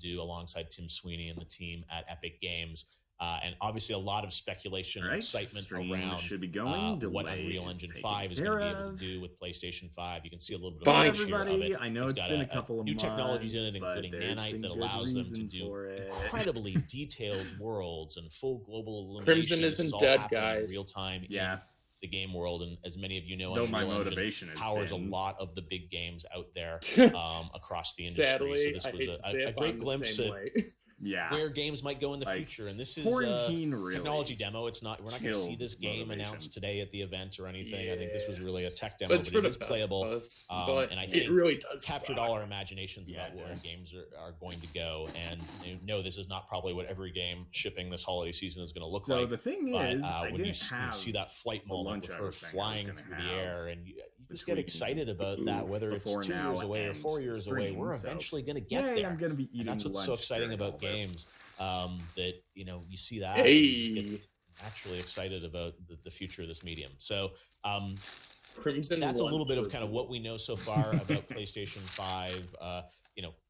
do alongside Tim Sweeney and the team at Epic Games. And obviously a lot of speculation and excitement around should be going. what Unreal Engine 5 is going to be able to do with PlayStation 5. You can see a little bit Bye, of everybody. I know it's got been a couple of new months, technologies in it, including Nanite, that allows them to do incredibly detailed worlds and full global illumination. Crimson isn't dead, guys. In real time. Yeah. The game world, and as many of you know, my Unreal motivation Engine powers a lot of the big games out there across the industry. Sadly, so this was a great glimpse at where games might go in the future. And this is a technology demo. It's not, we're not going to see this game announced today at the event or anything. I think this was really a tech demo, but it is playable. And I think it really does captured all our imaginations about where games are going to go. And no, this is not probably what every game shipping this holiday season is going to look like. So the thing is, when you see that flight moment with her flying through the air, and you just get excited about that, whether it's 2 years away or 4 years away, we're eventually going to get there. I'm going to be eating. And that's what's so exciting about games, that you see that and you just get naturally excited about the future of this medium. So Crimson that's a little bit of kind of what we know so far about PlayStation 5.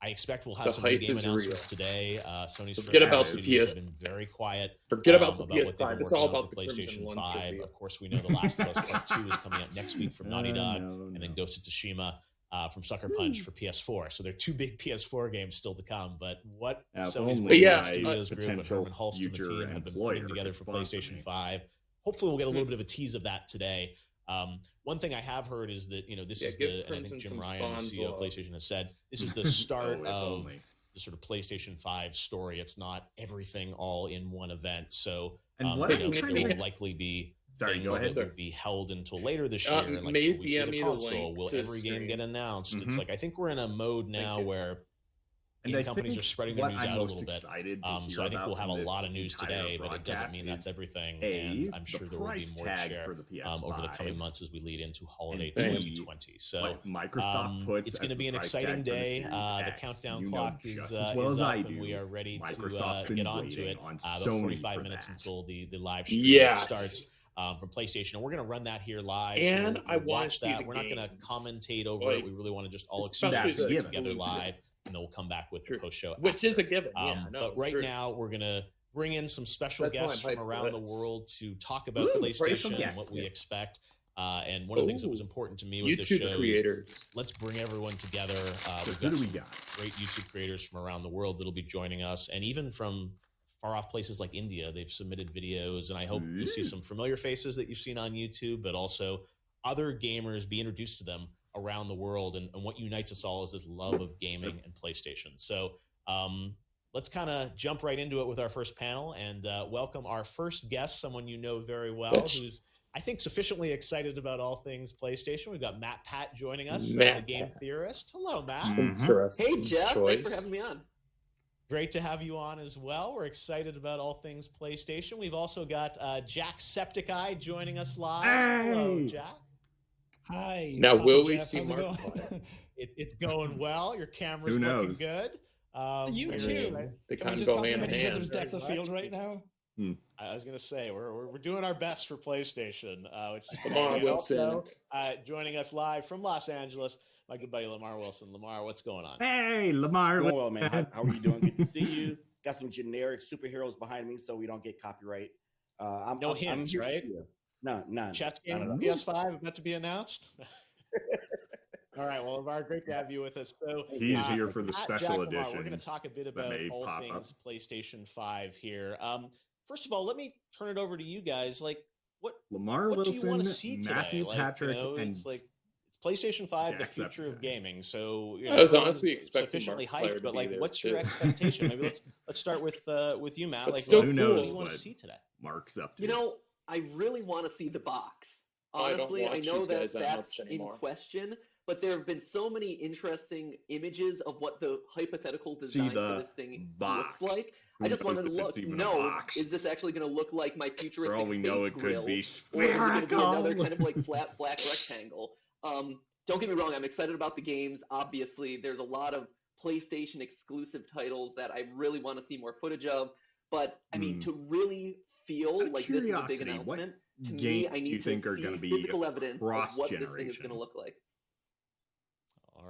I expect we'll have some new game announcements today. Sony's Forget about the PS. Have been very quiet. Forget about the PS5. It's all about the PlayStation 5. Of course, we know The Last of Us Part 2 is coming out next week from Naughty Dog, and then Ghost of Tsushima from Sucker Punch for PS4. So there are 2 big PS4 games still to come. But what Sony's Studios Group and Herman Hulst and the team have been putting together for PlayStation 5. Hopefully, we'll get a little bit of a tease of that today. One thing I have heard is that this is and I think Jim Ryan, the CEO of PlayStation, has said this is the start of the sort of PlayStation 5 story. It's not everything all in one event. So there will likely be things that will be held until later this year. And like, will we see the console? Will every game get announced? It's like I think we're in a mode now where game companies are spreading their news out a little bit. So I think we'll have a lot of news today, but it doesn't mean that's everything. And I'm sure there will be more to share over the coming months as we lead into holiday 2020. So Microsoft it's going to be an exciting day. The countdown clock is up, and we are ready to get onto it. The 45 minutes until the live stream starts. From PlayStation, and we're going to run that here live. And so I want to that. We're not going to commentate over it. We really want to just all experience it together live, and then we'll come back with the post-show. Which is a given. But right now, we're going to bring in some special guests from around the world to to talk about PlayStation and what we expect. And one of the things that was important to me with this show is let's bring everyone together. We've got great YouTube creators from around the world that'll be joining us, and even from far off places like India. They've submitted videos, and I hope you'll see some familiar faces that you've seen on YouTube, but also other gamers, be introduced to them around the world. And what unites us all is this love of gaming and PlayStation. So let's kind of jump right into it with our first panel and welcome our first guest, someone you know very well, who's, I think, sufficiently excited about all things PlayStation. We've got Matt Pat joining us, the game theorist. Hello, Matt. Hey, Jeff. Thanks for having me on. Great to have you on as well. We're excited about all things PlayStation. We've also got Jack Septiceye joining us live. Hey. Hello, Jack. Hi. Now, will we see Mark? It's going well. Your camera's looking good. You too. They kind of go hand in hand. There's depth of field right now. I was going to say we're doing our best for PlayStation. Which is Lamar Wilson. Also, joining us live from Los Angeles, my good buddy Lamar Wilson. Lamar, what's going on? Hey, Lamar. Doing well, man. How are you doing? Good to see you. Got some generic superheroes behind me, so we don't get copyright. No hints, right? No, none. Chess game on PS5 about to be announced. All right, well, Lamar, great to have you with us. So he's here for the special edition. We're going to talk a bit about all things PlayStation 5 here. First of all, let me turn it over to you guys. Like, what Lamar what Wilson, do you want to see today? Matthew Patrick, and it's like it's PlayStation 5, the future of gaming. So I was honestly expecting sufficiently Mark hyped, but like, what's your expectation? Maybe let's start with you, Matt. But like, still what do you want to see today? Mark's up to. You know, I really want to see the box. Honestly, I know that that's in question, but there have been so many interesting images of what the hypothetical design for this thing looks like. I just want to look. Is this actually going to look like my futuristic space grill, or is it going to be another kind of like flat black rectangle? Don't get me wrong. I'm excited about the games. Obviously, there's a lot of PlayStation exclusive titles that I really want to see more footage of. But I mean, to really feel like this is a big announcement, to me, I need to see physical evidence of what this thing is going to look like. All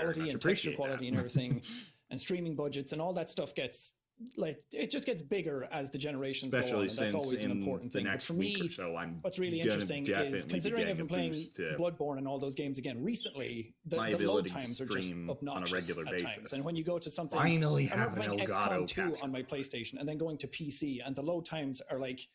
quality and texture quality and everything, and streaming budgets and all that stuff gets like it just gets bigger as the generations Especially go on, and that's always an important the thing. But next for week me, or so, what's really interesting is considering I've been playing Bloodborne and all those games again recently, the load times are just obnoxious on a regular basis. Times. And when you go to something, I remember playing XCOM 2 on my PlayStation and then going to PC, and the load times are like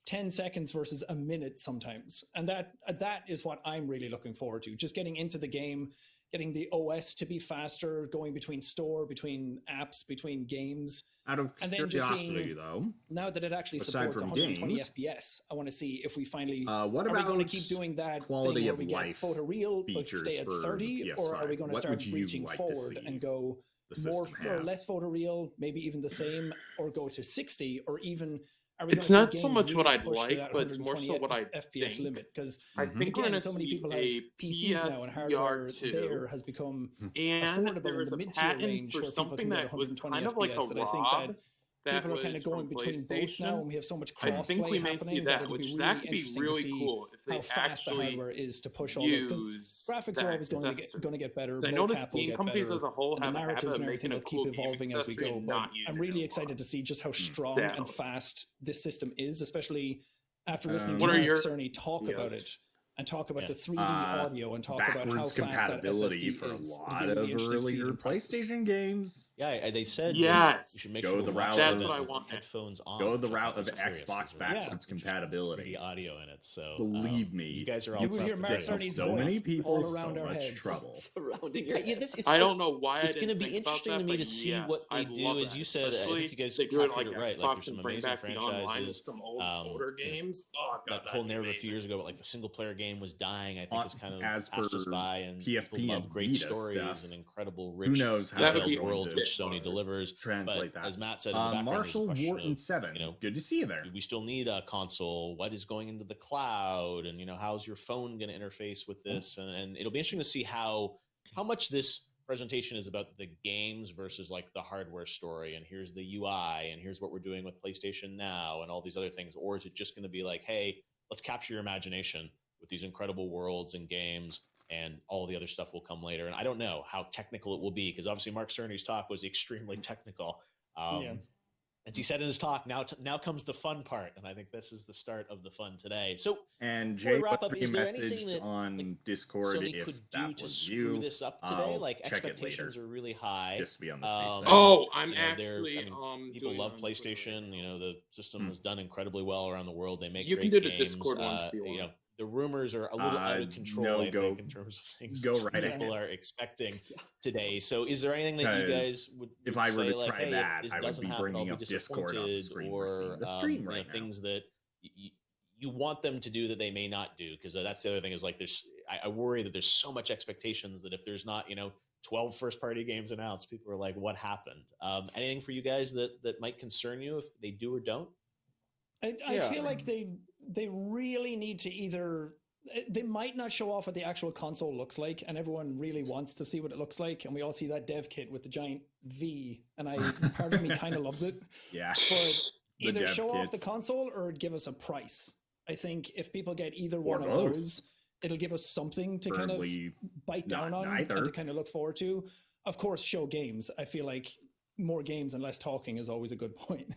10 seconds versus a minute sometimes. And that is what I'm really looking forward to. Just getting into the game, getting the OS to be faster, going between apps, between games. Out of curiosity, though, now that it actually supports 120 FPS, I want to see if we finally what about are we going to keep doing that quality thing where of we life get photoreal but stay at 30, or are we going to start reaching forward and go more or less photoreal, maybe even the same, or go to 60, or even it's not so much what I'd like, but it's more so what I FPS limit, because I think we're going to so many people have PCs now, and hardware there has become and affordable in the mid-tier range for something that was kind of like a rob that people are kind of going between both now, and we have so much crossplay. I think we may see that, which that could be really cool if they actually hardware is to push all this, because graphics are always going to get better. I noticed game companies as a whole have a habit of making a cool keep evolving as we go. But I'm really excited to see just how strong and fast this system is, especially after listening to Cerny talk about it. And talk about the 3D audio, and talk about how fast compatibility that SSD for is. a lot of earlier PlayStation games. Yeah, they said yes. You should make go sure the route. That's what I want. Headphones on. Go the route of Xbox backwards compatibility. The audio in it. So believe me, you guys are all. You would hear Mark Cerny's so many people all around so our much heads. trouble. Surrounding your heads. I don't know why. It's going to be interesting to me to see what they do. As you said, I think you guys captured it right. Like there's some amazing franchises. Some older games. Oh god, that whole narrative a few years ago, but like the single player game was dying. I think it's kind of as passed us by, and PSP people love and great Vita stories stuff. And incredible, rich, who knows how detailed world which Sony delivers. Translate but that. As Matt said, in the background, Marshall Wharton 7. Good to see you there. We still need a console. What is going into the cloud, and how's your phone going to interface with this? And it'll be interesting to see how much this presentation is about the games versus like the hardware story. And here's the UI, and here's what we're doing with PlayStation Now, and all these other things. Or is it just going to be like, hey, let's capture your imagination with these incredible worlds and games, and all the other stuff will come later. And I don't know how technical it will be, because obviously Mark Cerny's talk was extremely technical. As he said in his talk, now comes the fun part, and I think this is the start of the fun today. So, and Jay wrap up, is there anything that on Discord Sony could do to screw this up today? Like expectations are really high. Just to be on the safe side. Oh, I'm actually. People love PlayStation. The system was done incredibly well around the world. They make you great can do the games. Discord ones if you want. The rumors are a little out of control, I think, in terms of things that people are expecting today. So is there anything that you guys would if I were say, to like, try hey, that, this I would doesn't be happen, bringing I'll up be Discord on the screen. or the stream right now. things that you want them to do that they may not do? Because that's the other thing, is like I worry that there's so much expectations that if there's not 12 first-party games announced, people are like, what happened? Anything for you guys that might concern you if they do or don't? I feel like they really need to either... They might not show off what the actual console looks like, and everyone really wants to see what it looks like, and we all see that dev kit with the giant V, and part of me kind of loves it. Yeah. But either show off the console or give us a price. I think if people get either one of those, it'll give us something to kind of bite down on and to kind of look forward to. Of course, show games. I feel like more games and less talking is always a good point.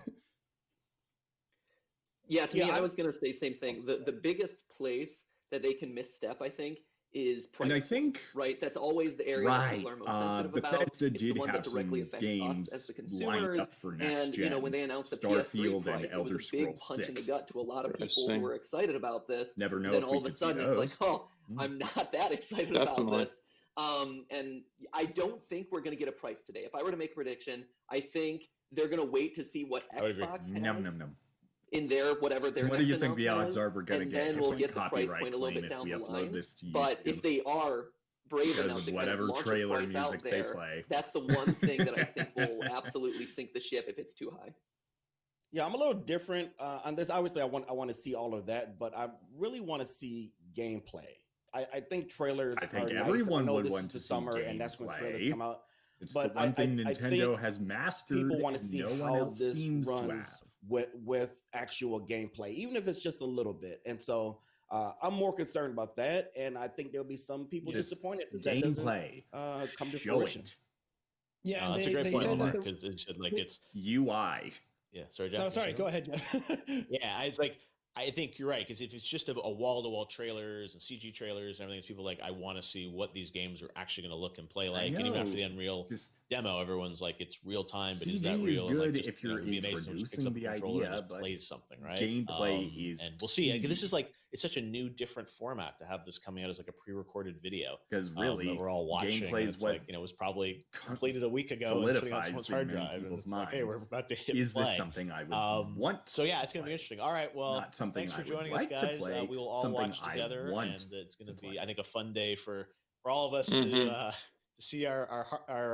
Yeah, to me, I was going to say the same thing. The biggest place that they can misstep, I think, is price. And I think that's always the area that people are most sensitive about. It's the one that directly affects us as the consumers. And when they announced the PS3 price, it was a big punch in the gut to a lot of people who were excited about this. Never know. Then all of a sudden, it's like, I'm not that excited about this. And I don't think we're going to get a price today. If I were to make a prediction, I think they're going to wait to see what Xbox has. In their whatever their what next do you think the odds is, are we're going to get? And then we'll get the price point a little bit down the line. But if they are brave enough to kind of launch a price out there, that's the one thing that I think will absolutely sink the ship if it's too high. Yeah, I'm a little different on this. Obviously, I want to see all of that, but I really want to see gameplay. I think trailers. I think are everyone nice. would want to see summer, gameplay. And that's when trailers come out. It's but the one thing Nintendo has mastered. People want to see how this seems runs with actual gameplay, even if it's just a little bit. And so I'm more concerned about that. And I think there'll be some people disappointed that gameplay doesn't come to fruition. Yeah, that's a great point, Mark, because it's UI. Yeah, sorry, Jeff. No, sorry, go ahead, Jeff. Yeah, it's like, I think you're right, because if it's just a wall-to-wall trailers and CG trailers and everything, it's people like, I want to see what these games are actually going to look and play like. And even after the Unreal demo, everyone's like, it's real time, but is that real? Is good like, if you're introducing the idea, but plays something, right? Gameplay is, and we'll see. This is like, it's such a new, different format to have this coming out as like a pre-recorded video, because really, that we're all watching. Gameplay is what it was probably completed a week ago and sitting on someone's hard drive. And it's like, hey, we're about to hit play. This something I would want? So yeah, it's going to be interesting. All right, well, thanks for joining us, guys. We will all watch together, and it's going to be, I think, a fun day for all of us to see our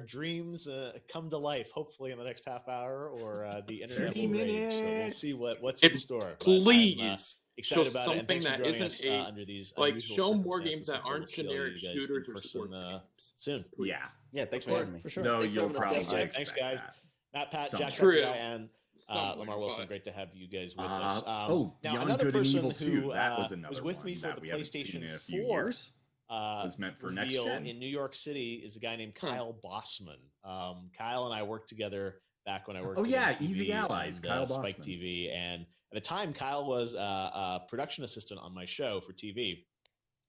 dreams come to life. Hopefully in the next half hour, or the internet will rage. So we'll see what's in store. Please. Excited show about something it. that isn't under these show more games that aren't generic shooters or sports games soon. Please. Yeah, thanks for having me. For sure. No, you'll probably. Thanks, guys. Matt, Pat, Jack, and Lamar Wilson, great to have you guys with us. Now another person who was with me for the PlayStation 4 was meant for next gen in New York City is a guy named Kyle Bossman. Kyle and I worked together back when I worked. Easy Allies, Kyle Spike Bossman. TV, and at the time, Kyle was a production assistant on my show for TV.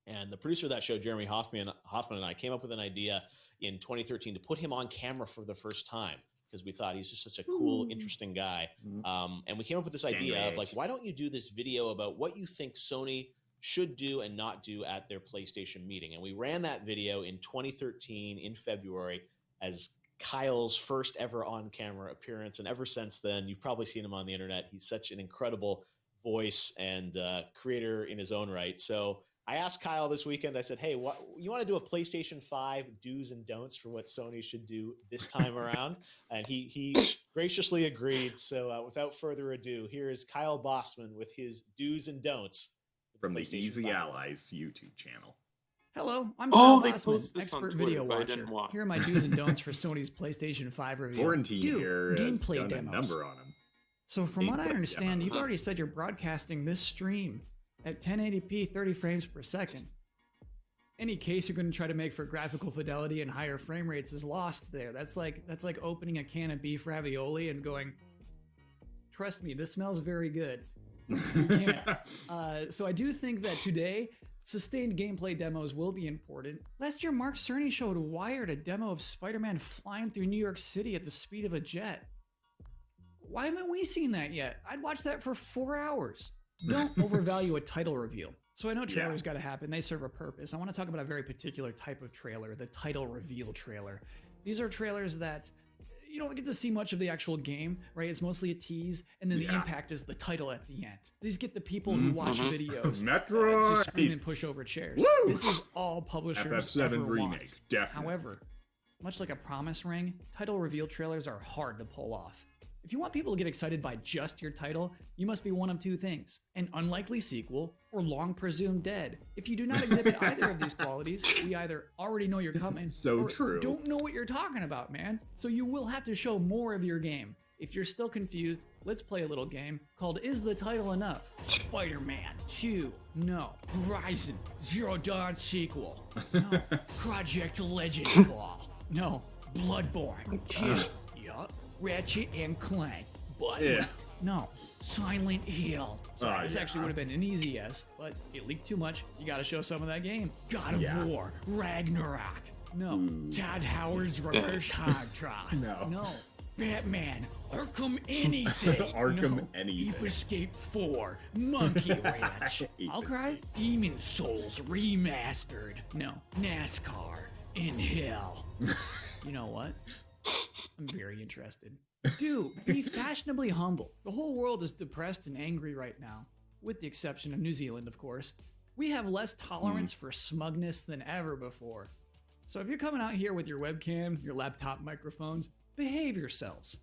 And the producer of that show, Jeremy Hoffman and I came up with an idea in 2013 to put him on camera for the first time, because we thought he's just such a cool, interesting guy. And we came up with this idea of like, why don't you do this video about what you think Sony should do and not do at their PlayStation meeting? And we ran that video in 2013 in February as Kyle's first ever on-camera appearance. And ever since then, you've probably seen him on the internet. He's such an incredible voice and creator in his own right. So I asked Kyle this weekend, I said, hey, you want to do a PlayStation 5 do's and don'ts for what Sony should do this time around? And he graciously agreed. So without further ado, here is Kyle Bossman with his do's and don'ts from the Easy Allies YouTube channel. Hello, I'm Kyle they Bossman, posted this expert on Twitter, video but I watcher. didn't watch. Here are my do's and don'ts for Sony's PlayStation 5 review. Florentine here gameplay has done demos. A number on them. So from what I understand, you've already said you're broadcasting this stream at 1080p 30 frames per second. Any case you're going to try to make for graphical fidelity and higher frame rates is lost there. That's like opening a can of beef ravioli and going, trust me, this smells very good. You can't. So I do think that today, sustained gameplay demos will be important. Last year, Mark Cerny showed Wired a demo of Spider-Man flying through New York City at the speed of a jet. Why haven't we seen that yet? I'd watch that for 4 hours. Don't overvalue a title reveal. So I know trailers got to happen. They serve a purpose. I want to talk about a very particular type of trailer, the title reveal trailer. These are trailers that you don't get to see much of the actual game, right? It's mostly a tease, and then the impact is the title at the end. These get the people who watch videos to scream and push over chairs. Woo! This is all publishers FF7 ever remake, want. definitely. However, much like a promise ring, title reveal trailers are hard to pull off. If you want people to get excited by just your title, you must be one of two things: an unlikely sequel or long presumed dead. If you do not exhibit either of these qualities, we either already know you're coming or don't know what you're talking about, man. So you will have to show more of your game. If you're still confused, let's play a little game called Is the Title Enough? Spider-Man 2, no. Horizon Zero Dawn sequel, no. Project Legend Fall, no. Bloodborne 2, yup. Ratchet and Clank, but no. Silent Hill. Sorry, this actually would have been an easy yes, but it leaked too much. You gotta show some of that game. God of War, Ragnarok. No. Todd Howard's Reverse Hard Drive. No. Batman, Arkham Anything. Arkham Anything. Deep Escape 4, Monkey Ranch. I'll cry. Demon Souls Remastered. No. NASCAR in Hell. You know what? I'm very interested. Dude, be fashionably humble. The whole world is depressed and angry right now, with the exception of New Zealand, of course. We have less tolerance for smugness than ever before. So if you're coming out here with your webcam, your laptop microphones, behave yourselves.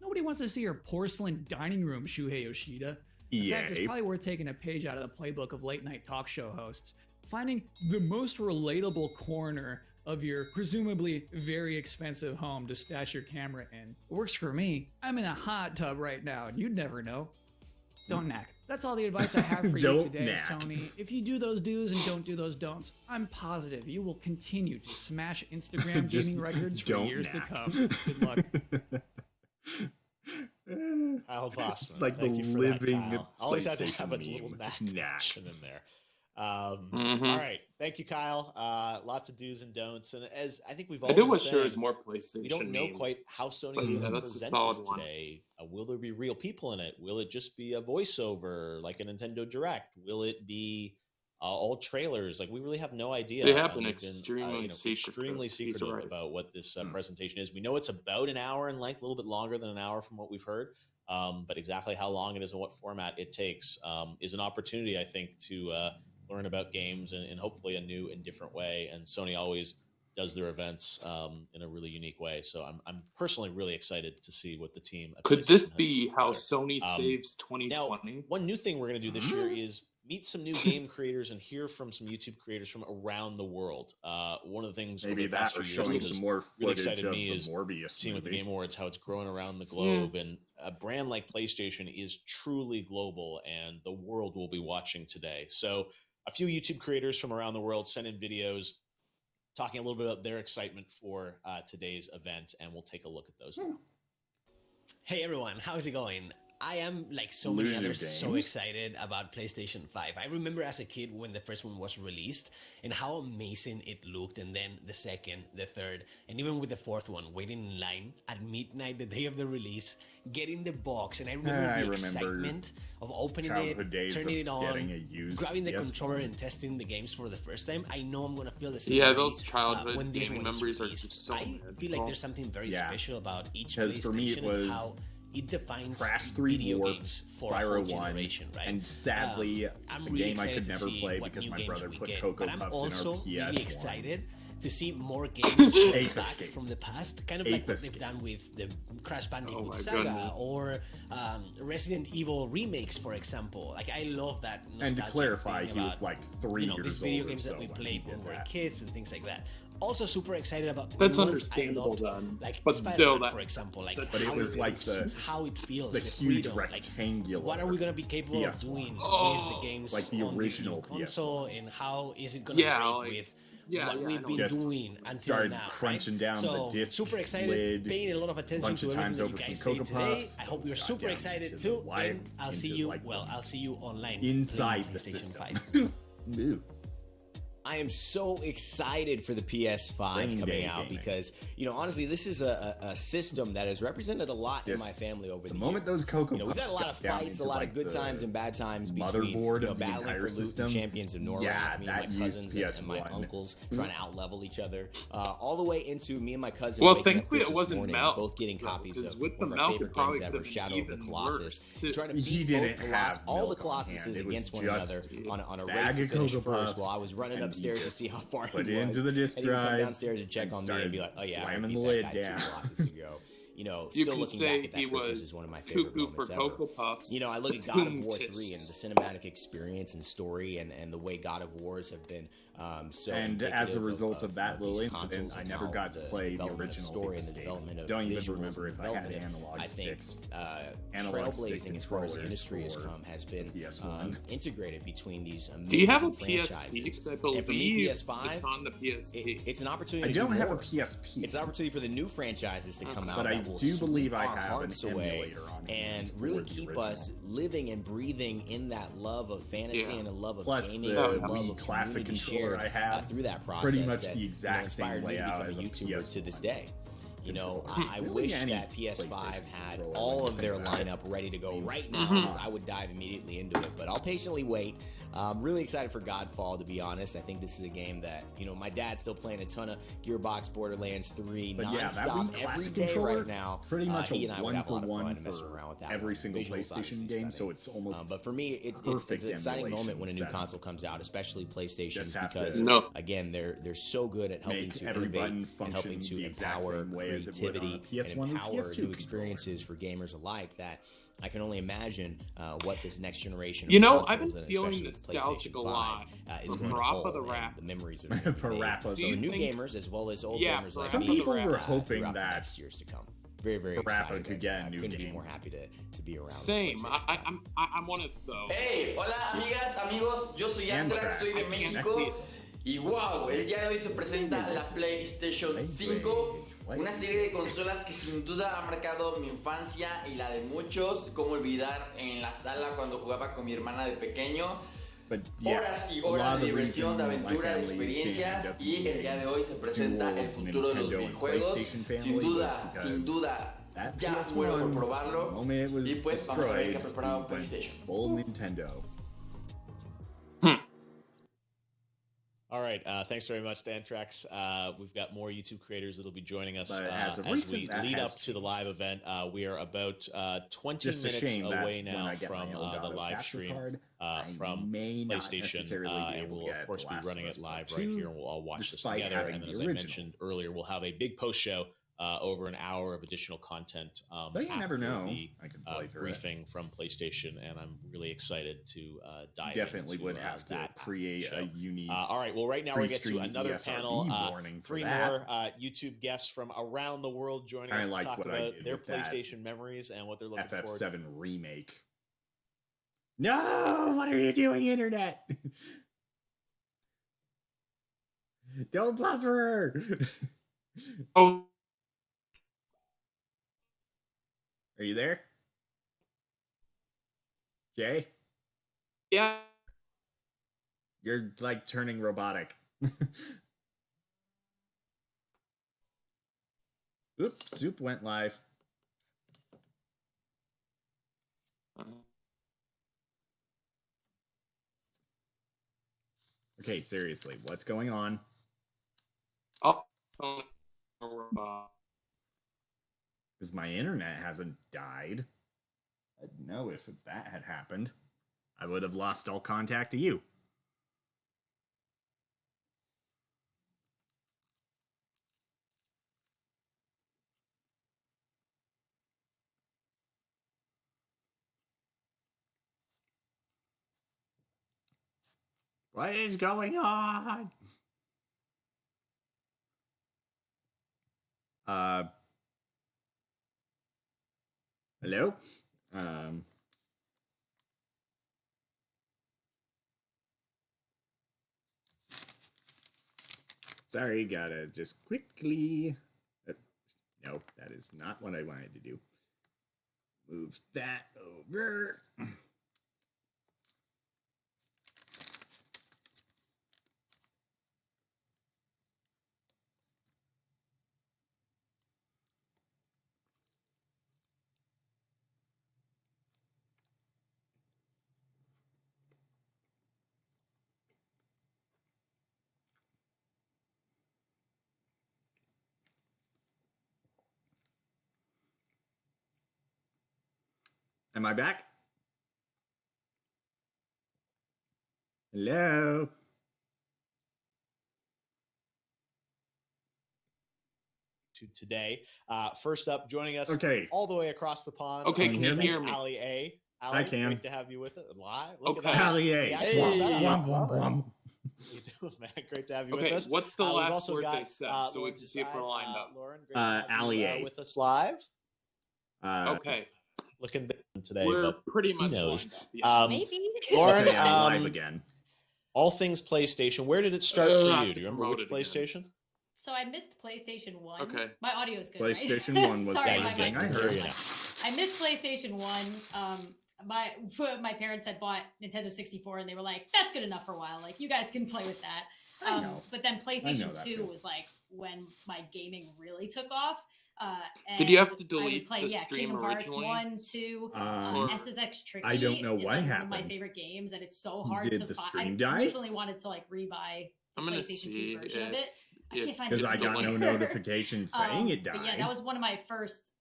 Nobody wants to see your porcelain dining room, Shuhei Yoshida. In fact, it's probably worth taking a page out of the playbook of late night talk show hosts, finding the most relatable corner of your presumably very expensive home to stash your camera in. It works for me. I'm in a hot tub right now, and you'd never know. Don't knack. That's all the advice I have for you today, Sony. If you do those do's and don't do those don'ts, I'm positive you will continue to smash Instagram gaming records for years to come. Good luck. Kyle Bossman. It's like Thank the you for living that, Kyle. Always had to PlayStation have a meme. little knack Knack. action in there. All right. Thank you, Kyle. Lots of do's and don'ts. And as I think we've all I do wish saying, there was more PlayStation we don't know memes. quite how Sony is going to that's a present solid this one. today. Will there be real people in it? Will it just be a voiceover like a Nintendo Direct? Will it be all trailers? Like, we really have no idea. They have been We've extremely secretive about what this presentation is. We know it's about an hour in length, a little bit longer than an hour from what we've heard. But exactly how long it is and what format it takes is an opportunity, I think, to learn about games in hopefully a new and different way. And Sony always does their events in a really unique way. So I'm personally really excited to see what the team. Could this be how Sony saves 2020? Now, one new thing we're going to do this year is meet some new game creators and hear from some YouTube creators from around the world. One of the things maybe over the past that or few years showing that some has more really footage excited of me the is Morbius seeing with the movie. Game Awards how it's growing around the globe, and a brand like PlayStation is truly global, and the world will be watching today. So a few YouTube creators from around the world sent in videos talking a little bit about their excitement for today's event, and we'll take a look at those now. Hey everyone, how's it going? I am, like so many others, so excited about PlayStation 5. I remember as a kid when the first one was released and how amazing it looked, and then the second, the third, and even with the fourth one, waiting in line at midnight the day of the release, getting the box, and I remember the excitement of opening it, turning it on, grabbing the controller and testing the games for the first time. I know I'm going to feel the same way those childhood when this gaming one is memories released. are just so I feel like there's something very special about each PlayStation for me it was and how it defines Crash 3 video Warped, games for a whole Spyro 1, generation, right? and sadly, I'm a really game I excited could to never see play what because new my games brother we put get. Cocoa But I'm Puffs also in our PS1. really excited to see more games back Escape. from the past, kind of like what they've done with the Crash Bandicoot saga or Resident Evil remakes, for example. Like, I love that nostalgia. And to clarify, thing he was about, like 3 years old. These video games that we played when we were kids and things like that. Also super excited about that's understandable then, like but still that, for example, like but it was like how it feels, the huge freedom, rectangular. Like, what are we going to be capable of doing with the games like the on original this new console, and how is it going to break with what we've been doing until now? Crunching down so the disc super excited, lid, paying a lot of attention to everything that you guys say today. I hope you're super excited too, and I'll see you. I'll see you online inside the system. 5. I am so excited for the PS5 coming out because, you know, honestly, this is a system that has represented a lot in my family over the moment years. Those Cocoa We've had a lot of fights, a lot of good times and bad times between, battling for loot and champions of Norway, me and my cousins and my uncles trying to out-level each other, all the way into me and my cousin waking up this morning both getting copies of one of our favorite games ever, Shadow of the Colossus, trying to beat all the Colossuses against one another on a race to finish first while I was running upstairs to see how far he was. Into the disc and he would come drive downstairs and check on me and be like, "Oh yeah, slamming I the beat lid that guy down." 2 Colossus ago." You know, you still can looking say back at that he Christmas was is one of my favorite moments ever. Cocoa Puffs. You know, I look at God of War 3 and the cinematic experience and story and the way God of Wars have been so. And as a result of that little incident, I never got to play the original story and the development of Don't even remember if I had analog sticks. Trailblazing as far as the industry has come has been integrated between these. Do you have a PSP? Because I believe PS5, it's on the PSP. It's an opportunity. I don't have a PSP. It's an opportunity for the new franchises to come out. But I do believe I have an emulator on it and really keep us living and breathing in that love of fantasy and a love of gaming, the and love of classic controller I have through that process. pretty much that, the exact same layout as a YouTuber to this day. You know, I really wish that PS5 had all of their lineup ready to go right now, because I would dive immediately into it. But I'll patiently wait. I'm really excited for Godfall, to be honest. I think this is a game that, you know, my dad's still playing a ton of Gearbox Borderlands 3 nonstop every day right now. Pretty much he and I would have a lot of fun for messing around with that. every single PlayStation game, so it's almost but for me, it's an exciting moment when a new console comes out, especially PlayStation, because again, they're so good at helping to innovate and helping to empower creativity and empower new experiences for gamers alike, that I can only imagine what this next generation of consoles, I've been feeling nostalgic a lot is going to hold, the memories of Parappa, new gamers as well as old gamers like some me people were hoping that next years to come. very, very excited. Could get a new couldn't game. be more happy to be around. Same. I'm one of those. Hey, hola amigas, amigos, yo soy Antrax, soy de México. Y wow, el día de hoy se presenta la PlayStation 5, una serie de consolas que sin duda ha marcado mi infancia y la de muchos. Cómo olvidar en la sala cuando jugaba con mi hermana de pequeño. Horas y horas de diversión, de aventura, de experiencias, y el día de hoy se presenta el futuro de los videojuegos. Sin duda, ya muero por probarlo. Y pues vamos a ver qué ha preparado PlayStation. All right, thanks very much, Dantrax. We've got more YouTube creators that'll be joining us as we lead up to the live event. We are about 20 minutes away now from the live stream from PlayStation, and we'll of course be running it live right here, and we'll all watch this together. And then, as I mentioned earlier, we'll have a big post show. Over an hour of additional content but you never know. The briefing from PlayStation, and I'm really excited to dive definitely into would have to create a unique. All right, well, right now we get to another panel. Three more YouTube guests from around the world joining us to talk about their PlayStation memories and what they're looking forward to. FF7 remake. No, what are you doing, Internet? Don't bluffer. Oh. Are you there? Jay? Yeah. You're like turning robotic. Oops, Soup went live. Okay, seriously, what's going on? Oh. Because my internet hasn't died. I'd know if that had happened. I would have lost all contact to you. What is going on? Hello? Sorry, gotta just quickly... no, that is not what I wanted to do. Move that over. Am I back? Hello? Today. First up, joining us all the way across the pond. Okay, can you hear me? Ali A. Ali, I can. Great to have you with it live. Ali A. Hey. Blum, blum, blum. You doing, man? Great to have you with us. What's the last word they said so we can see if we're lined up? Lauren, great to have Ali A. with us live. Okay. Looking today. We're pretty much lined up. Yeah. Maybe. Lauren, live again. All things PlayStation. Where did it start for you? Do you remember which PlayStation? So I missed PlayStation 1. Okay. My audio's good, PlayStation right? 1 was Sorry, the thing I heard. I missed PlayStation 1. My parents had bought Nintendo 64 and they were like, that's good enough for a while. Like, you guys can play with that. But then PlayStation 2 was like when my gaming really took off. And did you have to delete play, the stream Kingdom Hearts originally? 1, 2, SSX Tricky. I don't know what is happened. One of my favorite games, and it's so hard did to the find. stream I die? recently wanted to like rebuy the I'm gonna PlayStation see 2 version of it. Because I got no notification saying it died. But yeah, that was one of my first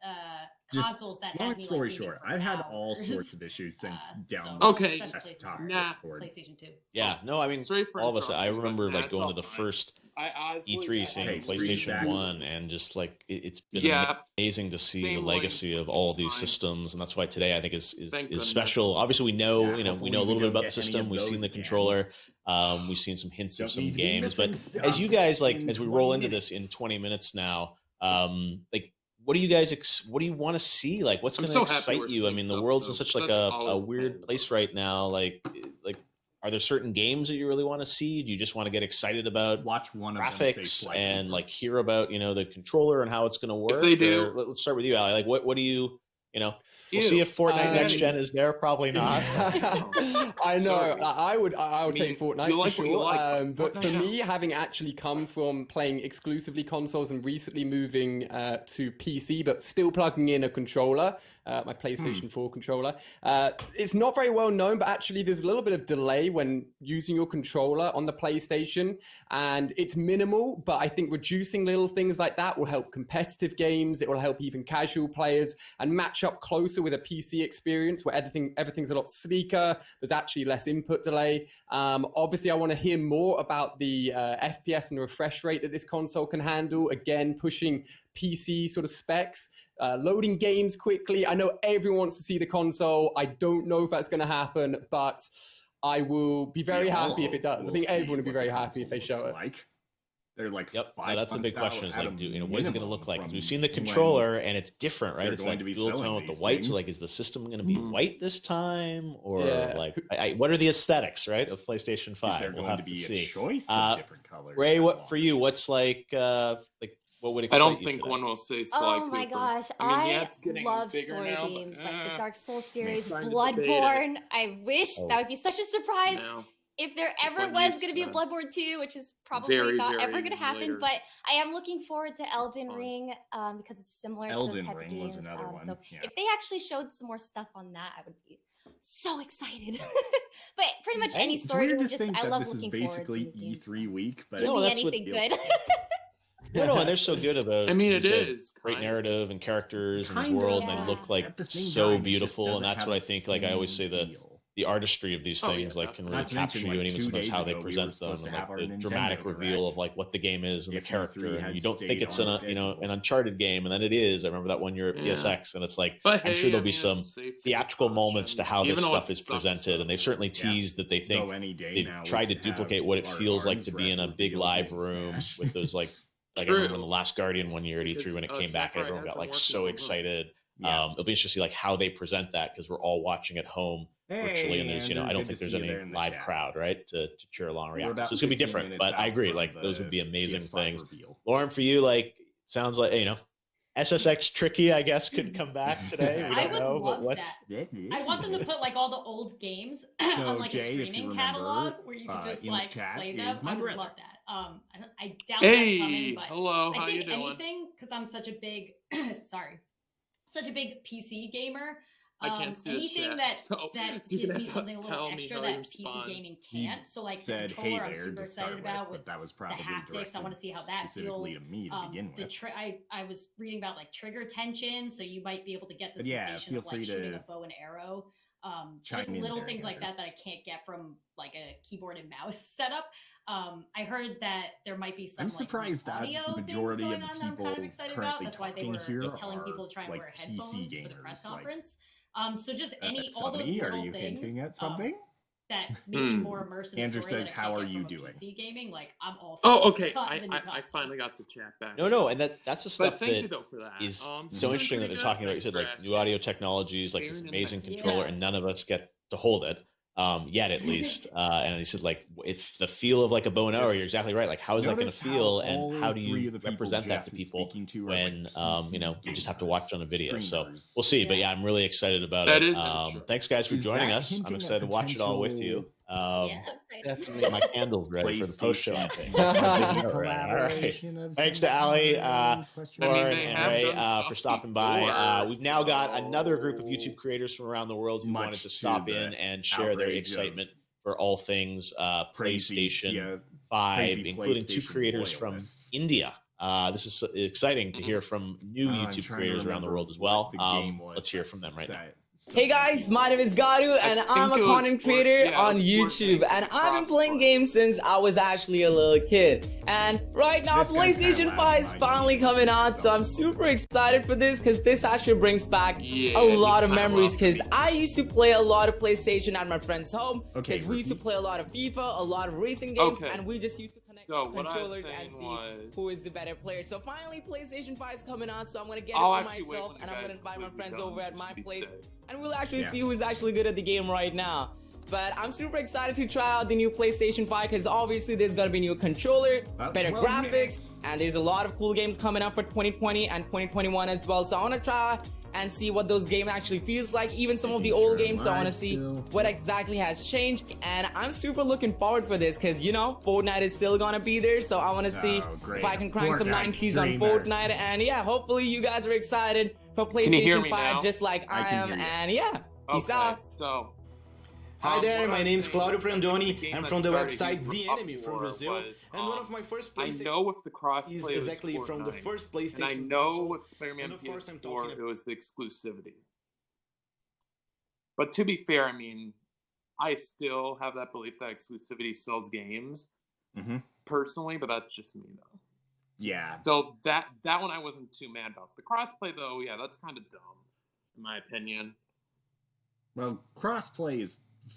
consoles that had long me. Story like, short, I've had all sorts of issues since down okay. desktop PlayStation 2. Yeah, no, I mean, all of us. I remember like going to the first E3, seeing PlayStation 1, and just like it's been amazing to see the legacy of all these systems, and that's why today I think is special. Obviously, we know a little bit about the system. We've seen the controller. We've seen some hints of some games, but as you guys as we roll into this in 20 minutes now, like what do you guys? What do you want to see? Like, what's going to excite you? I mean, the world's in such like a weird place right now. Like, are there certain games that you really want to see? Do you just want to get excited about graphics and like hear about the controller and how it's going to work? If they do, let's start with you, Ali. Like, what do you? We'll see if Fortnite next gen is there. Probably not. I know. I would take Fortnite for sure. But for me, having actually come from playing exclusively consoles and recently moving to PC, but still plugging in a controller, my PlayStation 4 controller, it's not very well known, but actually there's a little bit of delay when using your controller on the PlayStation, and it's minimal, but I think reducing little things like that will help competitive games. It will help even casual players and match up closer with a PC experience where everything's a lot sleeker. There's actually less input delay. Obviously, I want to hear more about the FPS and refresh rate that this console can handle. Again, pushing PC sort of specs. Loading games quickly. I know everyone wants to see the console. I don't know if that's going to happen, but I will be very happy if it does. I think everyone will be very happy if they show it. They're like, yep. That's the big question. Is like, what is it going to look like? Because we've seen the controller and it's different, right? It's like dual tone with the white. So like, is the system going to be white this time, or like, what are the aesthetics, right, of PlayStation 5? We'll have to see. Choice of different colors. Ray, what for you? What's like what would excite you? I don't think one will say Sly Cooper. Oh my gosh, I love story games like the Dark Souls series, Bloodborne. I wish that would be such a surprise. No. If there ever was going to be a Bloodborne 2, which is probably not ever going to happen, but I am looking forward to Elden Ring because it's similar to those type of games. So if they actually showed some more stuff on that, I would be so excited. But pretty much any story, I love looking forward to basically E3 week, but give me anything good. No, and they're so good about. I mean, it is great narrative and characters and these worlds, and they look like so beautiful. And that's what I think. Like I always say, the artistry of these things like can really capture you, and even sometimes how they present them, and like the dramatic reveal of like what the game is and the character, and you don't think it's an Uncharted game, and then it is. I remember that one year at PSX, and it's like I'm sure there'll be some theatrical moments to how this stuff is presented, and they've certainly teased that they think they've tried to duplicate what it feels like to be in a big live room with those like I remember in The Last Guardian one year at E3 when it came back, everyone got like so excited. It'll be interesting to see like how they present that, because we're all watching at home virtually, and there's I don't think there's any live crowd, right, to cheer along or react. So it's gonna be different, but I agree, like those would be amazing things. Lauren, for you, like sounds like SSX Tricky, I guess, could come back today. We don't know, but what's I want them to put like all the old games on like a streaming catalog where you could just like play them. I would love that. I doubt that's coming, but hello, I think anything, because I'm such a big such a big PC gamer. I can't see anything that gives me something a little extra that PC gaming can't. So like the controller, I'm super excited about with the haptics. I want to see how that feels. I was reading about like trigger tension, so you might be able to get the sensation of like shooting a bow and arrow. Just little things like that I can't get from like a keyboard and mouse setup. I heard that there might be some. I'm surprised that the majority of the people kind of excited about. That's why they were telling people to try and wear headphones for the press conference. So just all those little things. Hinting at something that make me more immersive. Andrew says, "How are you doing?" PC gaming, like I'm all. Okay. I finally got the chat back. No, and that's the stuff thank you though for that. Is so interesting that they're talking about. You said like new audio technologies, like this amazing controller, and none of us get to hold it. Yet at least, and he said like if the feel of like a bow and arrow, you're exactly right. Like how is that going to feel, and how do you represent that to people when you just have to watch it on a video? So we'll see. But yeah, I'm really excited about it. Thanks guys for joining us. I'm excited to watch it all with you. Definitely my candles ready for the post show. Thanks to Ali, Lauren, and Ray for stopping by. We've now got another group of YouTube creators from around the world who wanted to stop in and share their excitement for all things PlayStation 5, including two creators from India. This is exciting to hear from new YouTube creaters around the world as well. Let's hear from them right now. Hey guys, my name is Garu and I'm a content creator on YouTube, and I've been playing games since I was actually a little kid. And right now PlayStation 5 is finally coming out, so I'm super excited for this because this actually brings back a lot of memories, because I used to play a lot of PlayStation at my friend's home, because we used to play a lot of FIFA, a lot of racing games, and we just used to connect controllers and see who is the better player. So finally PlayStation 5 is coming out, so I'm gonna get it for myself, and I'm gonna invite my friends over at my place, and we'll actually see who's actually good at the game right now. But I'm super excited to try out the new PlayStation 5 because obviously there's gonna be new controller, better graphics, and there's a lot of cool games coming up for 2020 and 2021 as well. So I want to try and see what those games actually feels like, even some of the old games. So I want to see what exactly has changed, and I'm super looking forward for this because, you know, Fortnite is still gonna be there, so I want to see if I can crank some 90s on Fortnite. And yeah, hopefully you guys are excited for PlayStation 5 just like I am. And yeah, peace out. So hi there, my name is Claudio Prandoni. I'm from the website The Enemy from Brazil, and one of my first PlayStation. I know with the crossplay is exactly from the first PlayStation. And I know with Spider-Man PS4 it was the exclusivity. But to be fair, I mean, I still have that belief that exclusivity sells games, personally, but that's just me though. Yeah. So that one I wasn't too mad about. The crossplay though, yeah, that's kind of dumb, in my opinion. Well, crossplay is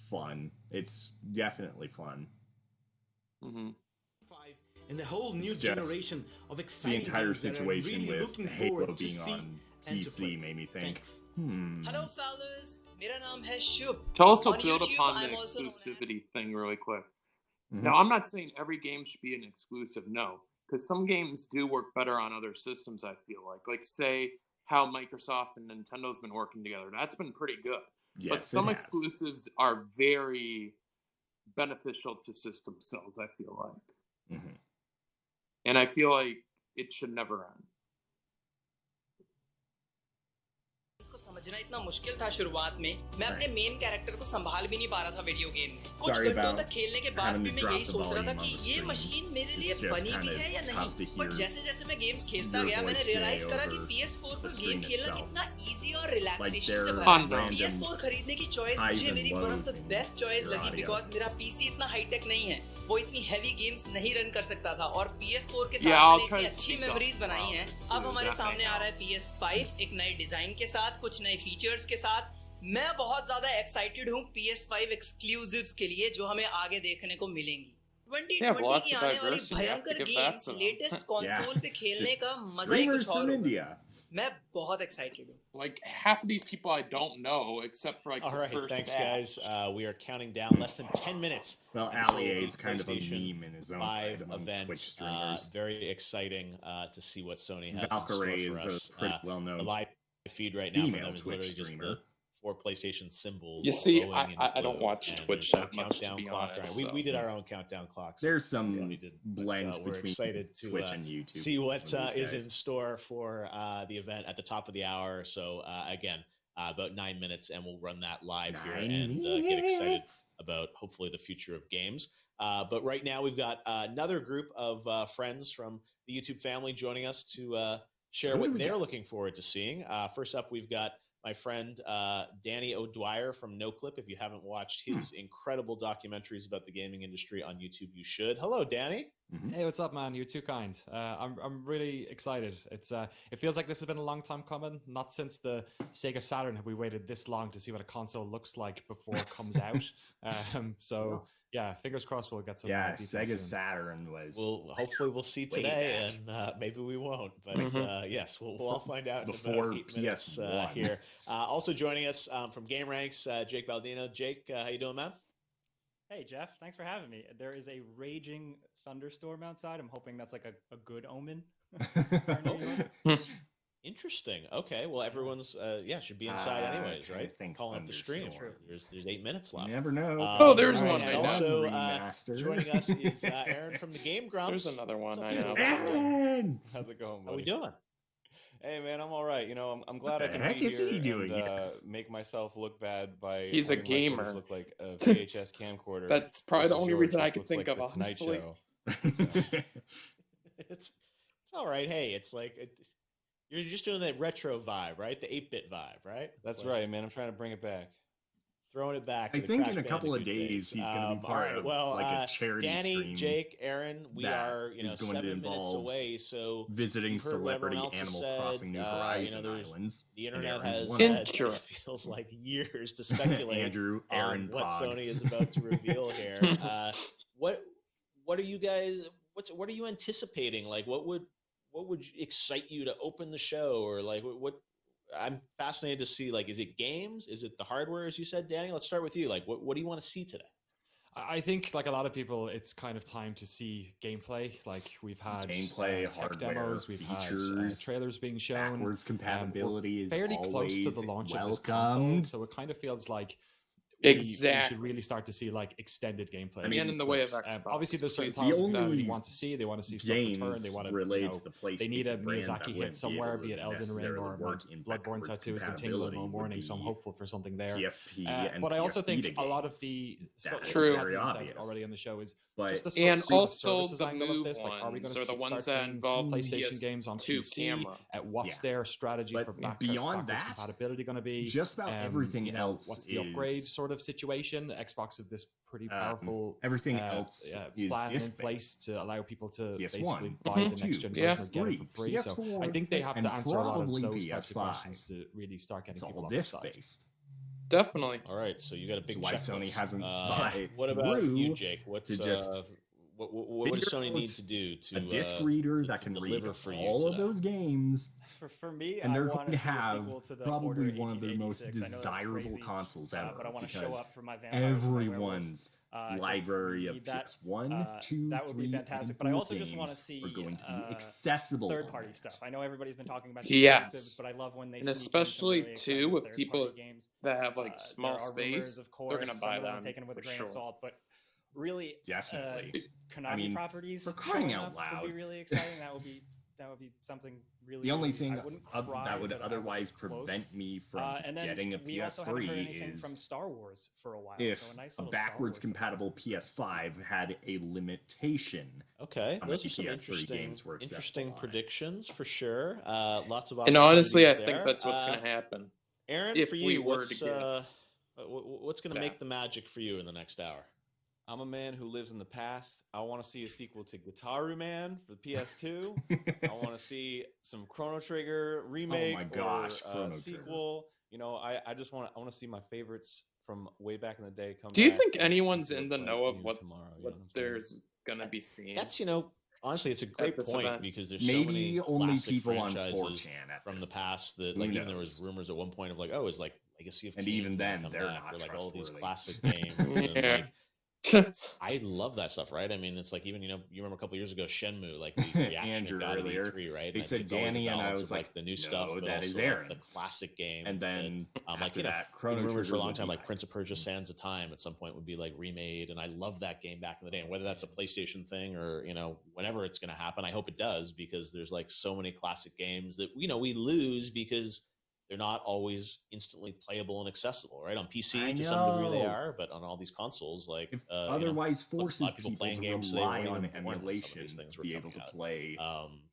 fun. It's definitely fun. And the whole new generation of exciting the entire situation really with Halo being on PC made me think. Hello fellas, mera naam hai Shubh. To also build upon the exclusivity thing really quick. Now, I'm not saying every game should be an exclusive, no, because some games do work better on other systems, I feel like. Like, say, how Microsoft and Nintendo's been working together. That's been pretty good. Yes, but some exclusives are very beneficial to system sales, I feel like. And I feel like it should never end. इसको समझना इतना मुश्किल था शुरुआत में, मैं अपने main character को संभाल भी नहीं पा रहा था वीडियो गेम में। कुछ घंटों तक खेलने के बाद भी मैं यही सोच रहा था कि ये मशीन मेरे लिए बनी भी है या नहीं। बट जैसे-जैसे मैं गेम्स खेलता गया, मैंने रियलाइज करा कि PS4 पर गेम खेलना कितना इजी और रिलैक्सेशन से भरा है। PS4 खरीदने की चॉइस मुझे मेरी one of the best choice लगी, बिकॉज़ मेरा PC इतना हाईटेक नहीं है, वो इतनी हैवी गेम्स नहीं रन कर सकता था, और PS4 के साथ मैंने इतनी अच्छी मेमोरीज बनाई हैं। अब हमारे सामने आ रहा है PS5 एक नए डिजाइन के साथ, कुछ नए फीचर्स के साथ। मैं बहुत ज्यादा एक्साइटेड हूँ PS5 एक्सक्लूसिव्स के लिए जो हमें आगे देखने को मिलेंगी। 2020 की आने वाली भयंकर गेम्स लेटेस्ट कंसोल पे खेलने का मजा ही कुछ और होगा। मैं बहुत excited हूँ. Like half of these people I don't know, except for like the first thanks guys. We are counting down less than 10 minutes. Well, Allier is kind of a meme in his own right among Twitch streamers. Very exciting to see what Sony has Valkyrie in store for us. Is a pretty well-known the live feed right now for them is literally just the 4 PlayStation symbols. You see, I don't watch Twitch that much, to be honest. We did our own countdown clocks. There's some blend between excited to, Twitch and YouTube. See what is in store for the event at the top of the hour. So again, about 9 minutes, and we'll run that live here and get excited about hopefully the future of games. But right now we've got another group of friends from the YouTube family joining us to share what they're looking forward to seeing. First up, we've got my friend Danny O'Dwyer from NoClip. If you haven't watched his incredible documentaries about the gaming industry on YouTube, you should. Hello, Danny. Hey, what's up, man? You're too kind. I'm really excited. It feels like this has been a long time coming. Not since the Sega Saturn have we waited this long to see what a console looks like before it comes out. Yeah, fingers crossed we'll get some. Yeah, Sega Saturn was. Well, hopefully we'll see today, and maybe we won't. But yes, we'll all find out before in about 8 minutes here. Also joining us from Game Ranks, Jake Baldino. Jake, how you doing, man? Hey, Jeff. Thanks for having me. There is a raging thunderstorm outside. I'm hoping that's like a good omen. Interesting. Okay. Well, everyone's should be inside anyways, right? Calling up the stream. There's 8 minutes left. You never know. Oh, there's one. And also joining us is Aaron from the Game Grumps. There's another one. I know. Aaron! How's it going, buddy? How we doing? Hey man, I'm all right. You know, I'm glad I can be here and make myself look bad by. He's a gamer. Look like a VHS camcorder. That's probably the only reason I could think of. Honestly, it's all right. Hey, it's like. You're just doing that retro vibe, right? The 8-bit vibe, right? That's right, man. I'm trying to bring it back. Throwing it back. I think in a couple of days he's going to be part of like a charity Danny, stream. Jake, Aaron, we are 7 minutes away. So visiting celebrity Animal Crossing New Horizon islands. The internet has had, feels like years to speculate Andrew, Aaron, on what Sony is about to reveal here. What are you guys? What are you anticipating? Like, what would excite you to open the show, or like what? I'm fascinated to see, like, is it games? Is it the hardware, as you said, Danny? Let's start with you. Like, what do you want to see today? I think, like a lot of people, it's kind of time to see gameplay. Like, we've had gameplay, hardware, demos, we've features, had trailers being shown. Backwards compatibility is fairly close to the launch of this console, so it kind of feels like we should really start to see like extended gameplay. I mean, in the way of Xbox, obviously there's certain titles that you want to see. They want to see stuff return. They want to relate to the PlayStation. They need a Miyazaki hit somewhere, be it Elden Ring or Bloodborne Tattoo has been tingling all morning, so I'm hopeful for something there. PSP and but I also think a lot of the very obvious already on the show is but just the and also the move this. Like, are we going ones, or the ones that involve PlayStation games on PC? Camera. What's their strategy for beyond that compatibility going to be? Just about everything else. What's the upgrade sort of situation? Xbox have this pretty powerful everything else is plan in disc-based. place to allow people to PS1, basically buy the next gen version and get it for free. So I think they have to answer a lot of those types of questions to really start getting people on the side. Disc-based. Definitely. All right, so you got a big why Sony hasn't what about you, Jake? What does Sony need to do to a disc reader that can read for all of those games? For me, and they're going to have probably one of the most desirable consoles ever, but I want to show up for my everyone's library of PS1, 2, that would be fantastic. But I also just want to see are going to be accessible third-party stuff. I know everybody's been talking about exclusives, but I love when they and especially too with people that have like small space, they're gonna buy them taken with a grain sure. of salt, but. Really, definitely. Konami properties for crying out loud would be really exciting. That would be something really. The only thing that would otherwise prevent me from getting a PS3 we also haven't heard anything from Star Wars for a while. If so a nice backwards compatible PS5 had a limitation. Okay, those are some interesting predictions for sure. Lots of and honestly, I think that's what's going to happen. Aaron, if for you, what's going to make the magic for you in the next hour? I'm a man who lives in the past. I want to see a sequel to Guitar Man for the PS2. I want to see some Chrono Trigger remake or sequel. You know, I want to see my favorites from way back in the day come back. Do you think anyone's in the know of what there's going to be seen? That's, honestly, it's a great point because there's maybe so many only classic people franchises on 4chan from the past that, like, even there was rumors at one point of like, oh, it's like Legacy of Kain, and even then they're back, not or, like all these trustworthy. classic games. And, like, I love that stuff, right? I mean, it's like, even, you remember a couple years ago, Shenmue, like the reaction Andrew got at earlier, E3, right? They said Danny, and I was like, the new stuff, but that also is Aaron. The classic game. And then like, Chrono rumors for a long Trigger time, like Prince of Persia: Sands of Time at some point would be like remade, and I love that game back in the day. And whether that's a PlayStation thing or whenever it's going to happen, I hope it does, because there's like so many classic games that we lose because they're not always instantly playable and accessible, right? On PC to some degree they are, but on all these consoles, like otherwise forces a lot of people playing games today rely weren't on even born when some of these emulation things to were be able to play.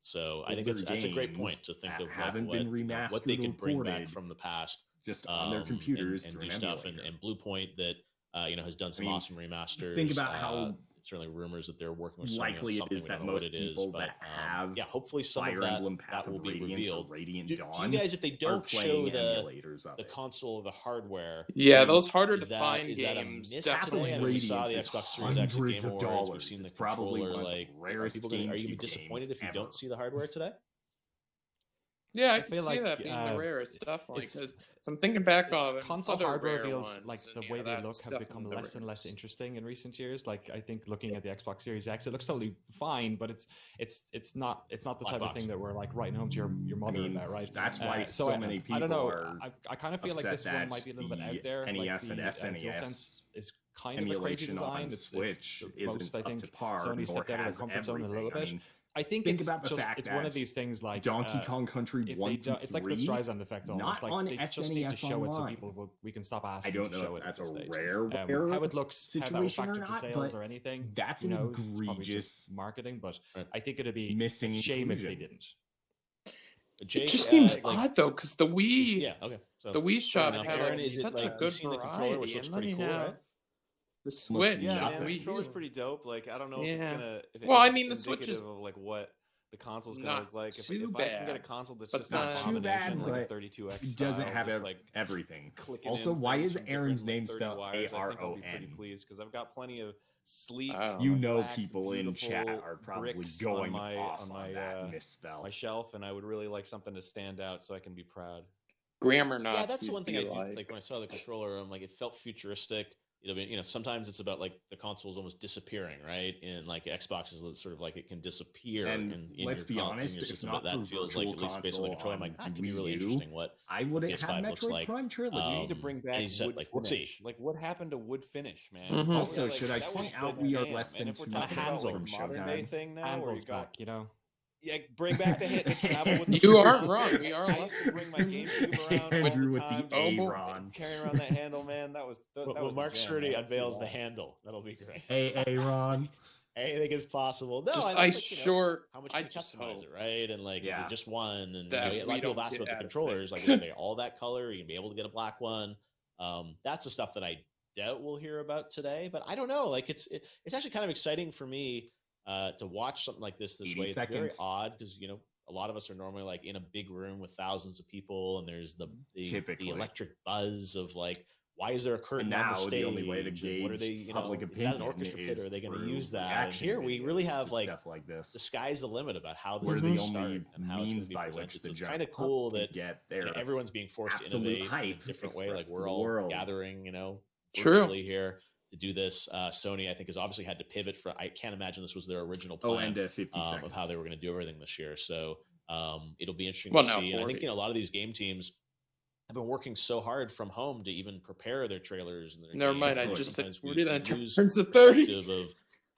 So I think that's a great point to think of what they could bring back from the past, just on their computers and through do an stuff. emulator. And Bluepoint that has done some awesome remasters. Think about how certainly rumors that they're working with likely it is that most people that have hopefully some Fire of that, Emblem Path that will of be Radiance revealed. or Radiant Do Dawn you guys, if they don't show the of console or the hardware, those harder to find games, definitely. And we saw the Xbox Series X at Game Awards. We've seen the probably controller. one of the rarest are you gonna be GameCube disappointed if you games don't see the hardware today? Yeah, I can see that being the rarest, definitely. Because I'm thinking back on console other hardware rare feels ones, like the way they look have become less and less interesting in recent years. Like, I think looking at the Xbox Series X, it looks totally fine, but it's not the type of thing that we're like writing home to your mother about, right? That's why so many people. I don't know. Are I kind of feel like this one might be a little bit out there. NES like and SNES is kind of a crazy design. It's Switch most, I think, up to par. Sony stepped out of their comfort zone a little bit. I think it's about the fact it's one of these things like Donkey Kong Country 1 to 3. It's like the Streisand effect almost. Not like on they SNES just need to show it so online. people we can stop asking. I don't to know show if it that's at a this rare how it looks, situation how that will or factor not, to sales but or anything. that's an egregious just marketing. But I think it'd be missing a shame if they inclusion. didn't. Jake, it just seems odd though, because the Wii, yeah, okay. So the Wii shot had Aaron, such a good variety, which looks and then pretty you cool, have right? the Switch. Yeah, and the Wii controller's U. pretty dope. Like, I don't know if it's gonna. If well, I it's mean, the Switch is of like what the console's gonna not look like. If too I can get a bad, console that's but just an not too abomination, bad, like a but 32X it doesn't style, have just, like, everything. clicking Also, in why things is from Aaron's different, name like, 30 spelled wires, I think I'll be pretty ARON? pleased because I've got plenty of sleek. You know, black, people in chat beautiful are probably bricks going on off my that misspell. my shelf, and I would really like something to stand out so I can be proud. Grammar Nazis. Yeah, that's the one thing I do like when I saw the controller. I'm like, it felt futuristic. Sometimes it's about like the console's almost disappearing, right? And like Xbox is sort of like it can disappear. And let's be honest, if not that for feels like, at least based on the controller, I'm like, that could be really interesting. What I wouldn't have Metroid Prime Trilogy. You need to bring back wood finish. Like, what happened to wood finish, man? Mm-hmm. Also, should I point out we are less than 2 minutes from modern day showtime? thing now, where you got, you know. Yeah, bring back the hit. Travel with the you aren't wrong. We are. I used to bring my GameCube around Andrew all the with time, the A-Ron. carrying around that handle, man. That was when Mark Sturdy unveils the handle, that'll be great. A-Ron. Anything is possible. No, just, how much can you customize hope it, right? And like, is it just one? And a lot of people ask about the controllers. Like, are they all that color? Are you gonna be able to get a black one? That's the stuff that I doubt we'll hear about today. But I don't know. Like, it's actually kind of exciting for me to watch something like this way. It's very odd because a lot of us are normally like in a big room with thousands of people, and there's the electric buzz of like, why is there a curtain on the stage? The only way to gauge what are they, public is that an orchestra pit, or are they going to use that? And here we really have like stuff like this. The sky's the limit about how this is going to start and how it's going to be presented. So it's kind of cool that everyone's being forced to innovate in a different way. Like we're all gathering, virtually here to do this. Sony, I think, has obviously had to pivot for. I can't imagine this was their original plan of how they were going to do everything this year. So it'll be interesting to see. And I think a lot of these game teams have been working so hard from home to even prepare their trailers. And never mind. I just said 40, then turns to 30. Of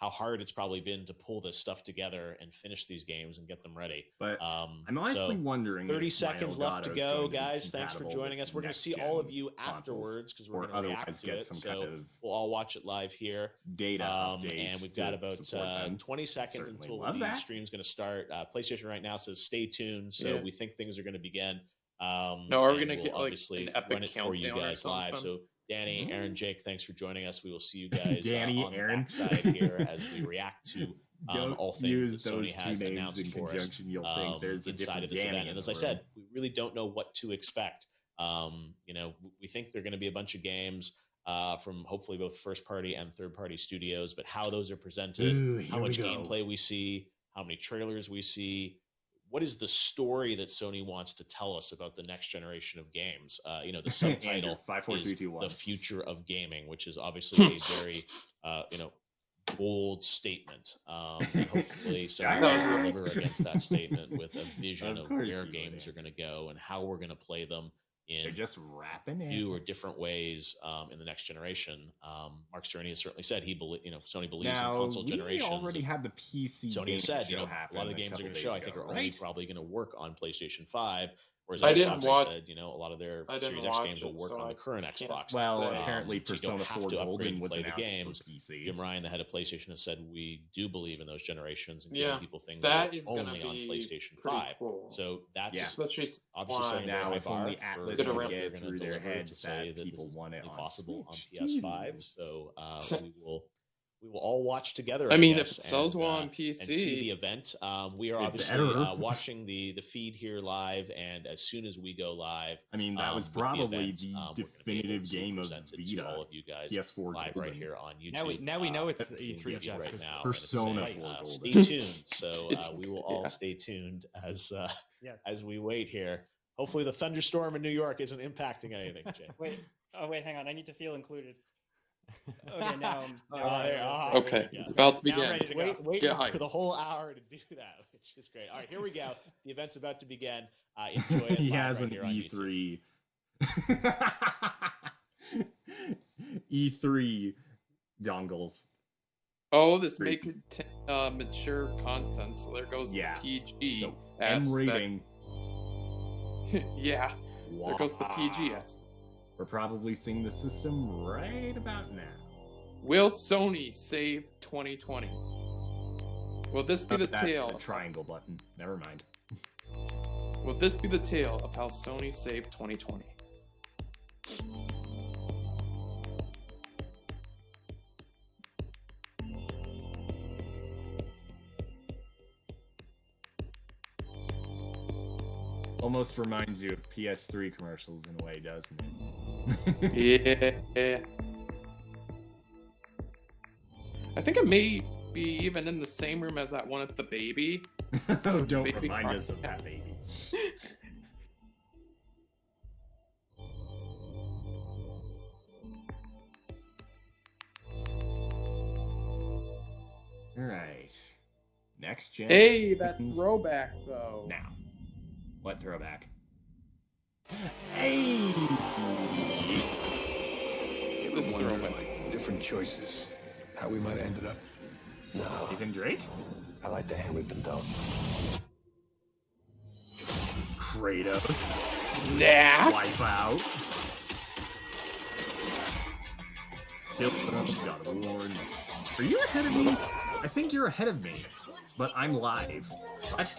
how hard it's probably been to pull this stuff together and finish these games and get them ready. But I'm honestly wondering. 30 seconds left to go, guys. Thanks for joining us. We're going to see all of you afterwards because we're going to react to it. So we'll all watch it live here. Data updates, and we've got about 20 seconds until the stream's going to start. PlayStation right now says stay tuned. So we think things are going to begin. No, are we going to get obviously like an epic run it for you guys live? So Danny, Aaron, Jake, thanks for joining us. We will see you guys on the backside here as we react to all things that Sony has announced for us inside of this event. And as I said, we really don't know what to expect. We think they're going to be a bunch of games from hopefully both first-party and third-party studios, but how those are presented, how much gameplay we see, how many trailers we see, what is the story that Sony wants to tell us about the next generation of games? The subtitle is The Future of Gaming, which is obviously a very, bold statement. And hopefully Sony will deliver against that statement with a vision of where games are going to go and how we're going to play them in just wrapping new or different ways in the next generation. Mark Cerny has certainly said Sony believes in console generations. We already had the PC. Sony has said a lot of the games they're going to show, I think, are only probably going to work on PlayStation 5. Whereas Xbox said, a lot of their Series X games will work on the current Xbox. Well, apparently Persona 4 Golden was play announced the games. For PC. Jim Ryan, the head of PlayStation, has said we do believe in those generations and giving people things that that are only on PlayStation 5. Cool. So that's especially obviously now if only Atlas can get through their heads that people want it possible on PS5. So we will all watch together. I mean, if it sells well on PC, and see the event. We are obviously watching the feed here live, and as soon as we go live, I mean that was probably the definitive game of Vita. All of you guys, PS4 live right here on YouTube. Now we know it's E3 right now. Persona 4 Stay tuned. So we will all stay tuned as we wait here. Hopefully, the thunderstorm in New York isn't impacting anything. Jay. Wait, hang on. I need to feel included. Okay, now. Okay, it's about to begin. Wait for the whole hour to do that, which is great. All right, here we go. The event's about to begin. Enjoy it. He has right an E3. E3 dongles. Oh, this may contain mature content. So there goes the PG. So M rating. Yeah, there goes the PG aspect. We're probably seeing the system right about now. Will Sony save 2020? Will this be the tale? Triangle button. Never mind. Will this be the tale of how Sony saved 2020? Almost reminds you of PS3 commercials in a way, doesn't it? Yeah. I think it may be even in the same room as that one at the baby. Oh, don't baby remind us of that baby. All right. Next gen. Hey, that throwback though. Now. What throwback? Hey! This is throwback. Different choices. How we might have ended up. No. Even Drake? I like the hand we've been dealt. Kratos. Nah. Wipeout. God of War. Are you ahead of me? I think you're ahead of me, but I'm live. What?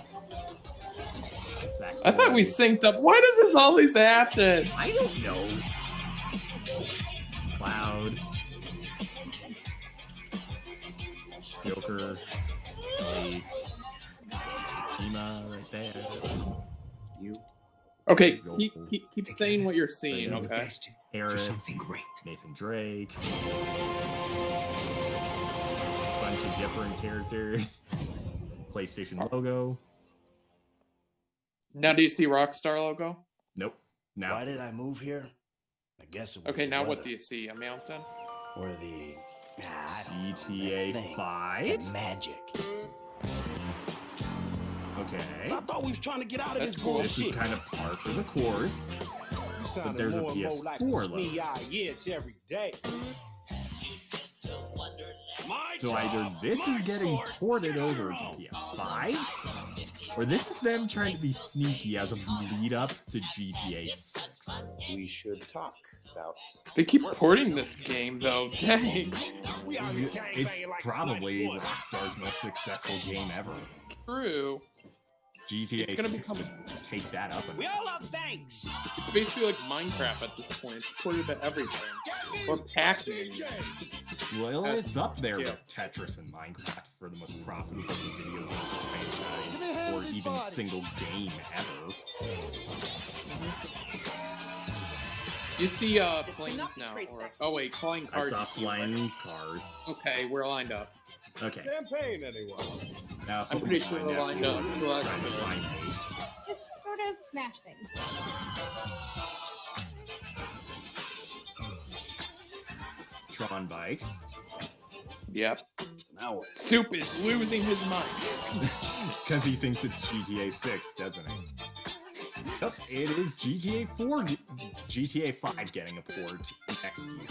I thought we synced up. Why does this always happen? I don't know. Cloud. Joker. Blade. Shima right there. You. Okay, keep saying what you're seeing, okay? Aaron. Something great. Nathan Drake. Bunch of different characters. PlayStation logo. Now, do you see Rockstar logo? Nope. Now. Why did I move here? I guess it was okay, now what do you see? A mountain? Or the... GTA 5? Magic. Okay. I thought we was trying to get out of this bullshit. This is kind of par for the course. But there's a PS4 logo. Every day. So either this is getting ported over to PS5, or this is them trying to be sneaky as a lead up to GTA 6. We should talk about. They keep porting this game though. Dang. It's probably Rockstar's most successful game ever. True. GTA is going to take that up. We all love thanks. It's basically like Minecraft at this point. It's ported to everything. Or Pac-Man. Well, it's up there with Tetris and Minecraft for the most profitable video game franchise, or even single game ever. You see planes now. Or, oh wait, flying cars. I saw flying cars. Okay, we're lined up. Okay. Campaign, anyone? Now, I'm pretty sure we're lined up. So that's just sort of smash things. Tron bikes. Yep. Now what? Soup is losing his mind. Because he thinks it's GTA 6, doesn't he? Yep, it is GTA 4, GTA 5 getting a port next year.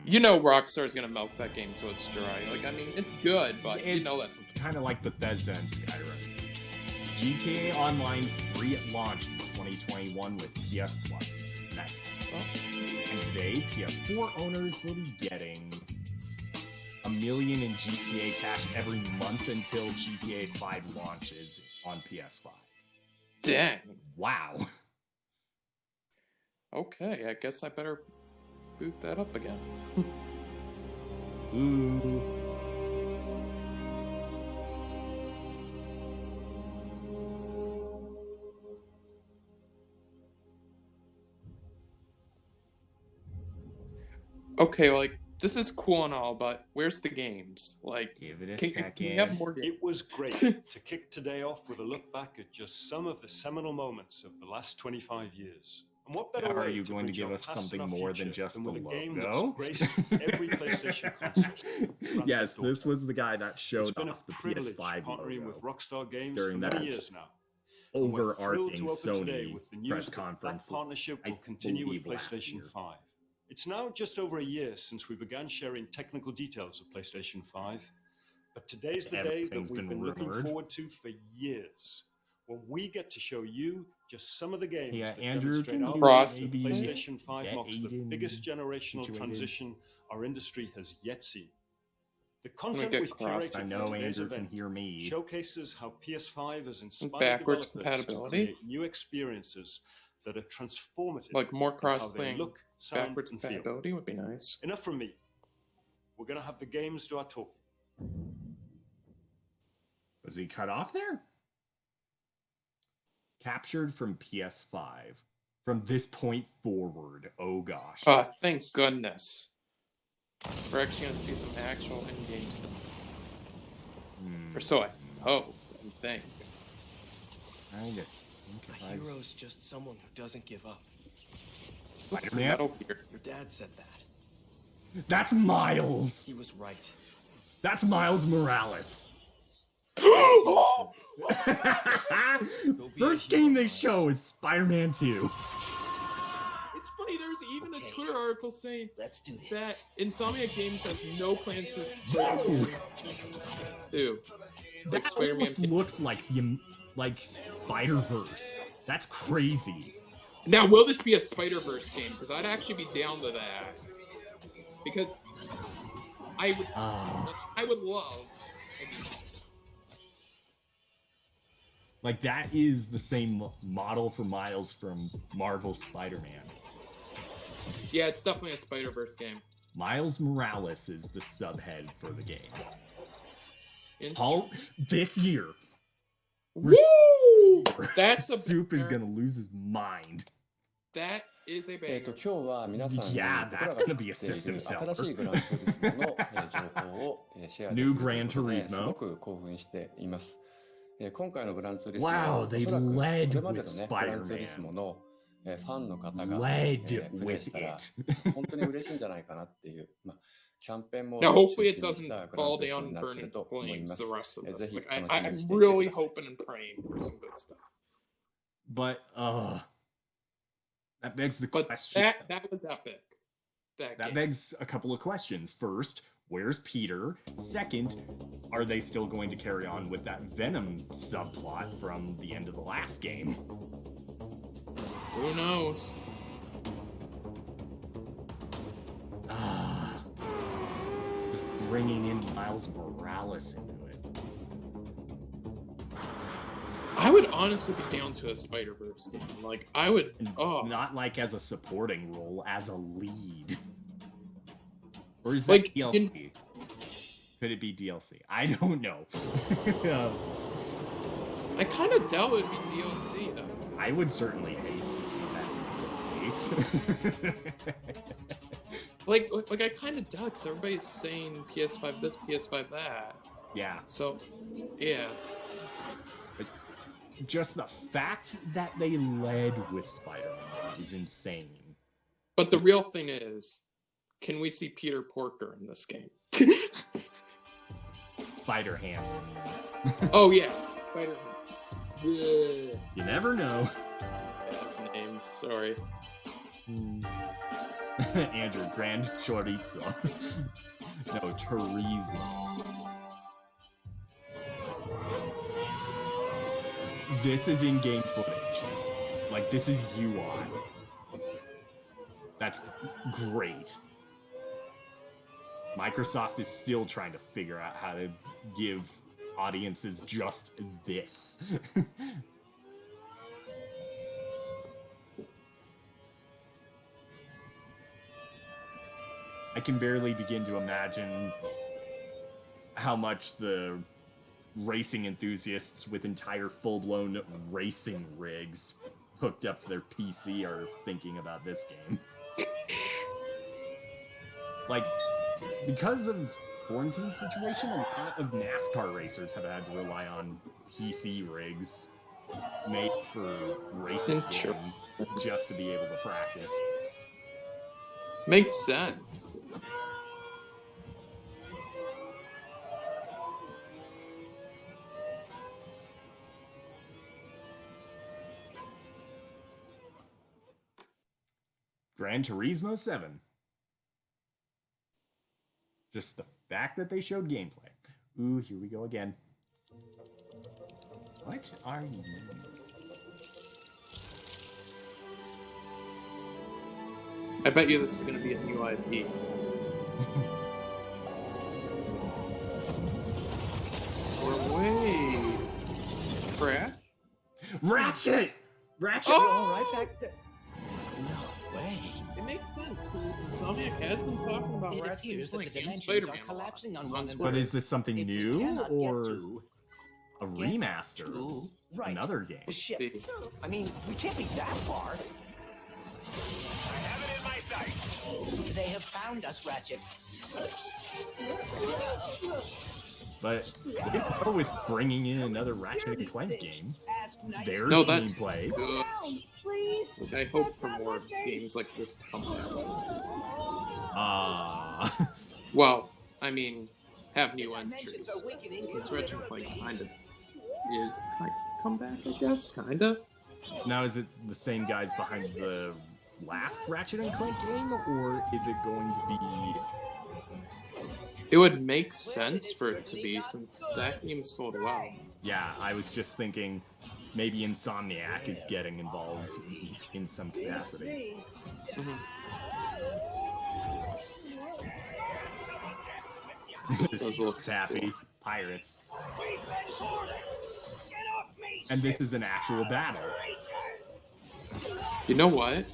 You know Rockstar's gonna milk that game till it's dry. Like, I mean, it's good, but you know that's kind of like Bethesda and Skyrim. GTA Online free at launch in 2021 with PS Plus. Nice. And today, PS4 owners will be getting $1 million in GTA cash every month until GTA 5 launches on PS5. Dang. Wow. Okay, I guess I better boot that up again. Ooh. Okay, like, this is cool and all, but where's the games? Like, give it a second. Can we have more games? It was great to kick today off with a look back at just some of the seminal moments of the last 25 years. And what better way are you going to give us something more than just the logo? Every PlayStation console. Yes, this was the guy that showed off the PS5 partnering with Rockstar Games during for that many years now. overarching Sony press conference. That partnership will continue with PlayStation 5. It's now just over a year since we began sharing technical details of PlayStation 5, but today's the day that we've been looking forward to for years, when we get to show you just some of the games that demonstrate our the PlayStation 5 marks the biggest generational transition our industry has yet seen. The content we've curated I know Andrew can hear me. Showcases how PS5 has inspired developers to create new experiences that are transformative. Like more cross-playing. Look, sound, backwards and compatibility would be nice. Enough from me. We're gonna have the games do our talking. Was he cut off there? Captured from PS5. From this point forward. Oh gosh. Oh, thank goodness. We're actually going to see some actual in-game stuff. Or so I hope and think. A hero's just someone who doesn't give up. Spider-Man? Your dad said that. That's Miles! He was right. That's Miles Morales. First game they show is Spider-Man 2. It's funny, there's even a Twitter article saying that Insomniac Games has no plans for Spider-Man 2. That almost looks like Spider-Verse. That's crazy. Now, will this be a Spider-Verse game? Because I'd actually be down to that. Because I would love. Like, that is the same model for Miles from Marvel's Spider-Man. Yeah, it's definitely a Spider-Verse game. Miles Morales is the subhead for the game. This year. Woo! That's a Soup is gonna lose his mind. That is a banger. Yeah, that's gonna be a system seller. New Gran Turismo. Wow, they led with Spider-Man. Led with it. Now, hopefully it doesn't fall down and burn into flames the rest of this. Like, I'm really hoping and praying for some good stuff. But, that begs the question. That was epic. That begs a couple of questions. First, where's Peter? Second, are they still going to carry on with that Venom subplot from the end of the last game? Who knows? Just bringing in Miles Morales into it. I would honestly be down to a Spider-Verse game. Like, I would... Not like as a supporting role, as a lead. Or is that like, DLC? Could it be DLC? I don't know. I kind of doubt it would be DLC, though. I would certainly hate to see that DLC. like I kind of doubt, because everybody's saying PS5 this, PS5 that. Yeah. So, yeah. But just the fact that they led with Spider-Man is insane. But the real thing is, can we see Peter Porker in this game? Spider-Ham. Oh, yeah. Spider-Ham. You never know. Names, sorry. Andrew, Grand Chorizo. No, Turismo. This is in-game footage. Like, this is UI. That's great. Microsoft is still trying to figure out how to give audiences just this. I can barely begin to imagine how much the racing enthusiasts with entire full-blown racing rigs hooked up to their PC are thinking about this game. Like, because of quarantine situation, a lot of NASCAR racers have had to rely on PC rigs made for racing games just to be able to practice. Makes sense. Gran Turismo 7. Just the fact that they showed gameplay. Ooh, here we go again. What are you? I bet you this is going to be a new IP. Ratchet! Ratchet! Oh! Right back there. No way. It makes sense because Insomniac has been talking about Ratchet and Clank and Spider-Man collapsing on Twitter. But is this something new or a remaster of another game? Shit. I mean, we can't be that far. I have it in my sight. They have found us, Ratchet. But with bringing in another Ratchet and Clank game, their gameplay. Which I hope for more games like this to come out. Well, I mean, have new entries. Since Ratchet and Clank kind of is come back, I guess, kind of. Now, is it the same guys behind the last Ratchet and Clank game, or is it going to be? It would make sense for it to be, since that game sold well. Yeah, I was just thinking maybe Insomniac is getting involved in some capacity. This looks happy. Pirates. And this is an actual battle. You know what?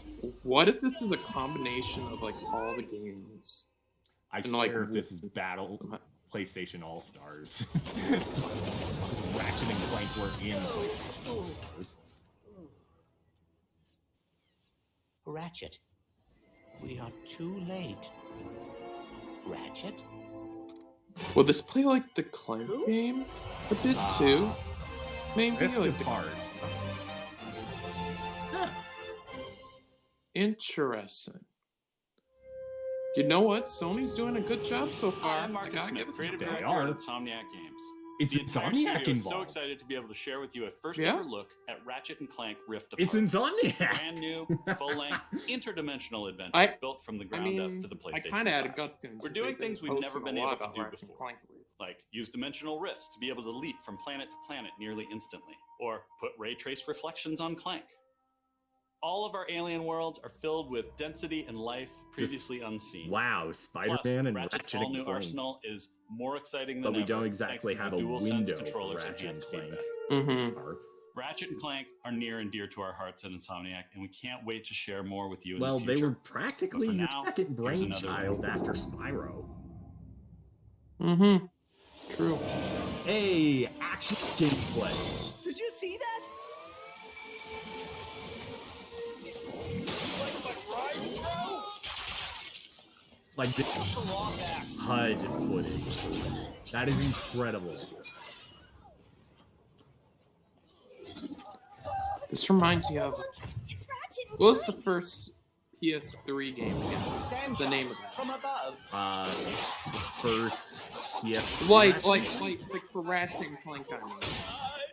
What if this is a combination of like all the games? I swear if this is Battle PlayStation All-Stars. Ratchet and Clank were in PlayStation All-Stars. Ratchet, we are too late. Ratchet? Will this play like the Clank game a bit too? Maybe like the parts. Huh. Interesting. You know what? Sony's doing a good job so far. I'm Marcus Smith, creative director at Insomniac Games. It's Insomniac involved. So excited to be able to share with you a first ever look at Ratchet and Clank Rift Apart. It's Insomniac. Brand new, full-length, interdimensional adventure built from the ground up for the PlayStation. I kind of had a gut feeling. We're doing things we've never been able to do before, like use dimensional rifts to be able to leap from planet to planet nearly instantly, or put ray trace reflections on Clank. All of our alien worlds are filled with density and life previously unseen. Wow, Spider-Man and Ratchet's Ratchet and all-new Clank. arsenal is more exciting than But we ever, don't exactly thanks have to a the window DualSense for controllers Ratchet and enhanced Clank. feedback. Ratchet and Clank are near and dear to our hearts at Insomniac, and we can't wait to share more with you in the future. They were practically But for your now, second here's another brainchild after Spyro. True. Hey, action gameplay. Did you see that? Like this HUD footage. That is incredible. This reminds me of what was the first PS3 game again? The name of it. From above. First PS3. Like for Ratchet and Clank.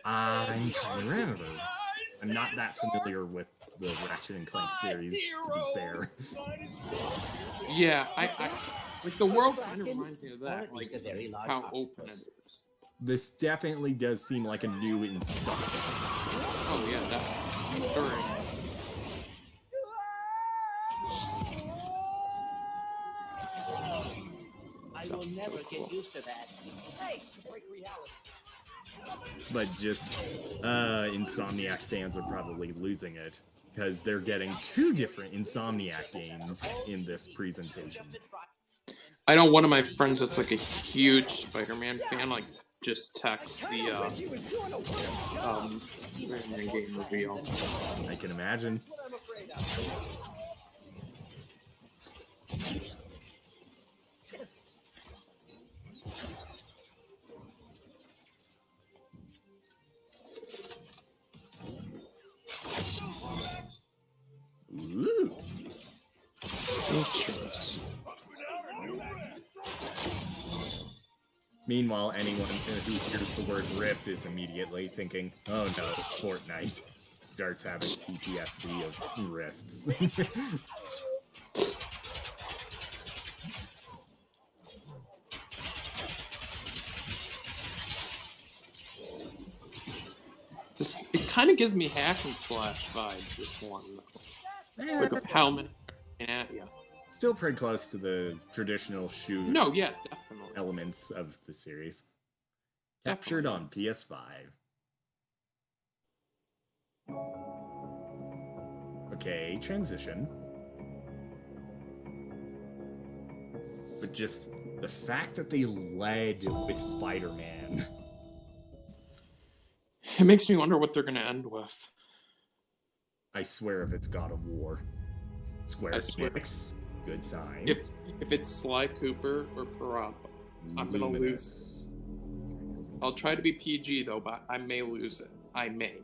I'm trying to remember. I'm not that familiar with the Ratchet and Clank series, to be fair. Yeah, I like the world kind of reminds me of that, like how open it is. This definitely does seem like a new installment. Oh yeah, definitely. I will never get used to that. Hey, break reality. But just, Insomniac fans are probably losing it, because they're getting two different Insomniac games in this presentation. I know one of my friends that's like a huge Spider-Man fan, like, just text the, Spider-Man game reveal. I can imagine. Ooh. Meanwhile, anyone who hears the word Rift is immediately thinking, oh no, Fortnite. Starts having PTSD of Rifts. It kind of gives me hack and slash vibes, this one. Like of how many at you. Still pretty close to the traditional shoot definitely. Elements of the series. Captured on PS5. Okay, transition. But just the fact that they led with Spider-Man. It makes me wonder what they're going to end with. I swear if it's God of War. Square Enix. Good sign. If it's Sly Cooper or Parappa, I'm going to lose. I'll try to be PG, though, but I may lose it. I may.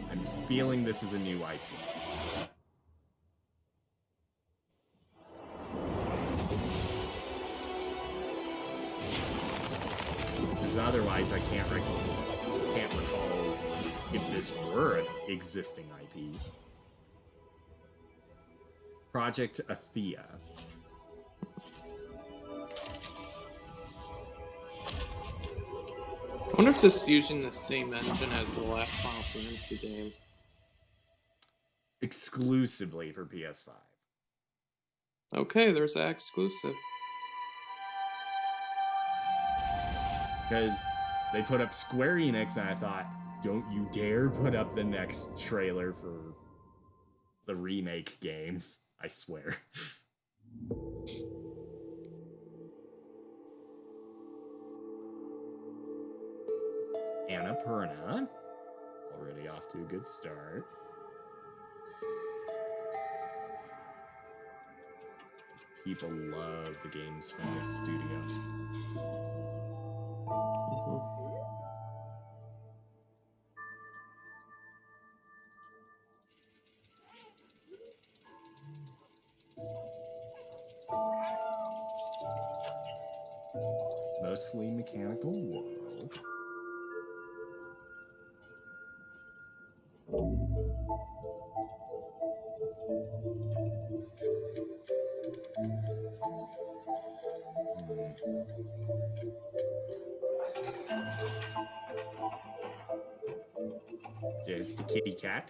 I'm feeling this is a new IP. Because otherwise I can't recall if this were an existing IP. Project Athea. I wonder if this is using the same engine as the last Final Fantasy game. Exclusively for PS5. Okay, there's that exclusive. Because they put up Square Enix, and I thought, don't you dare put up the next trailer for the remake games. I swear. Annapurna. Already off to a good start. People love the games from this studio. Mostly mechanical world. There's the kitty cat.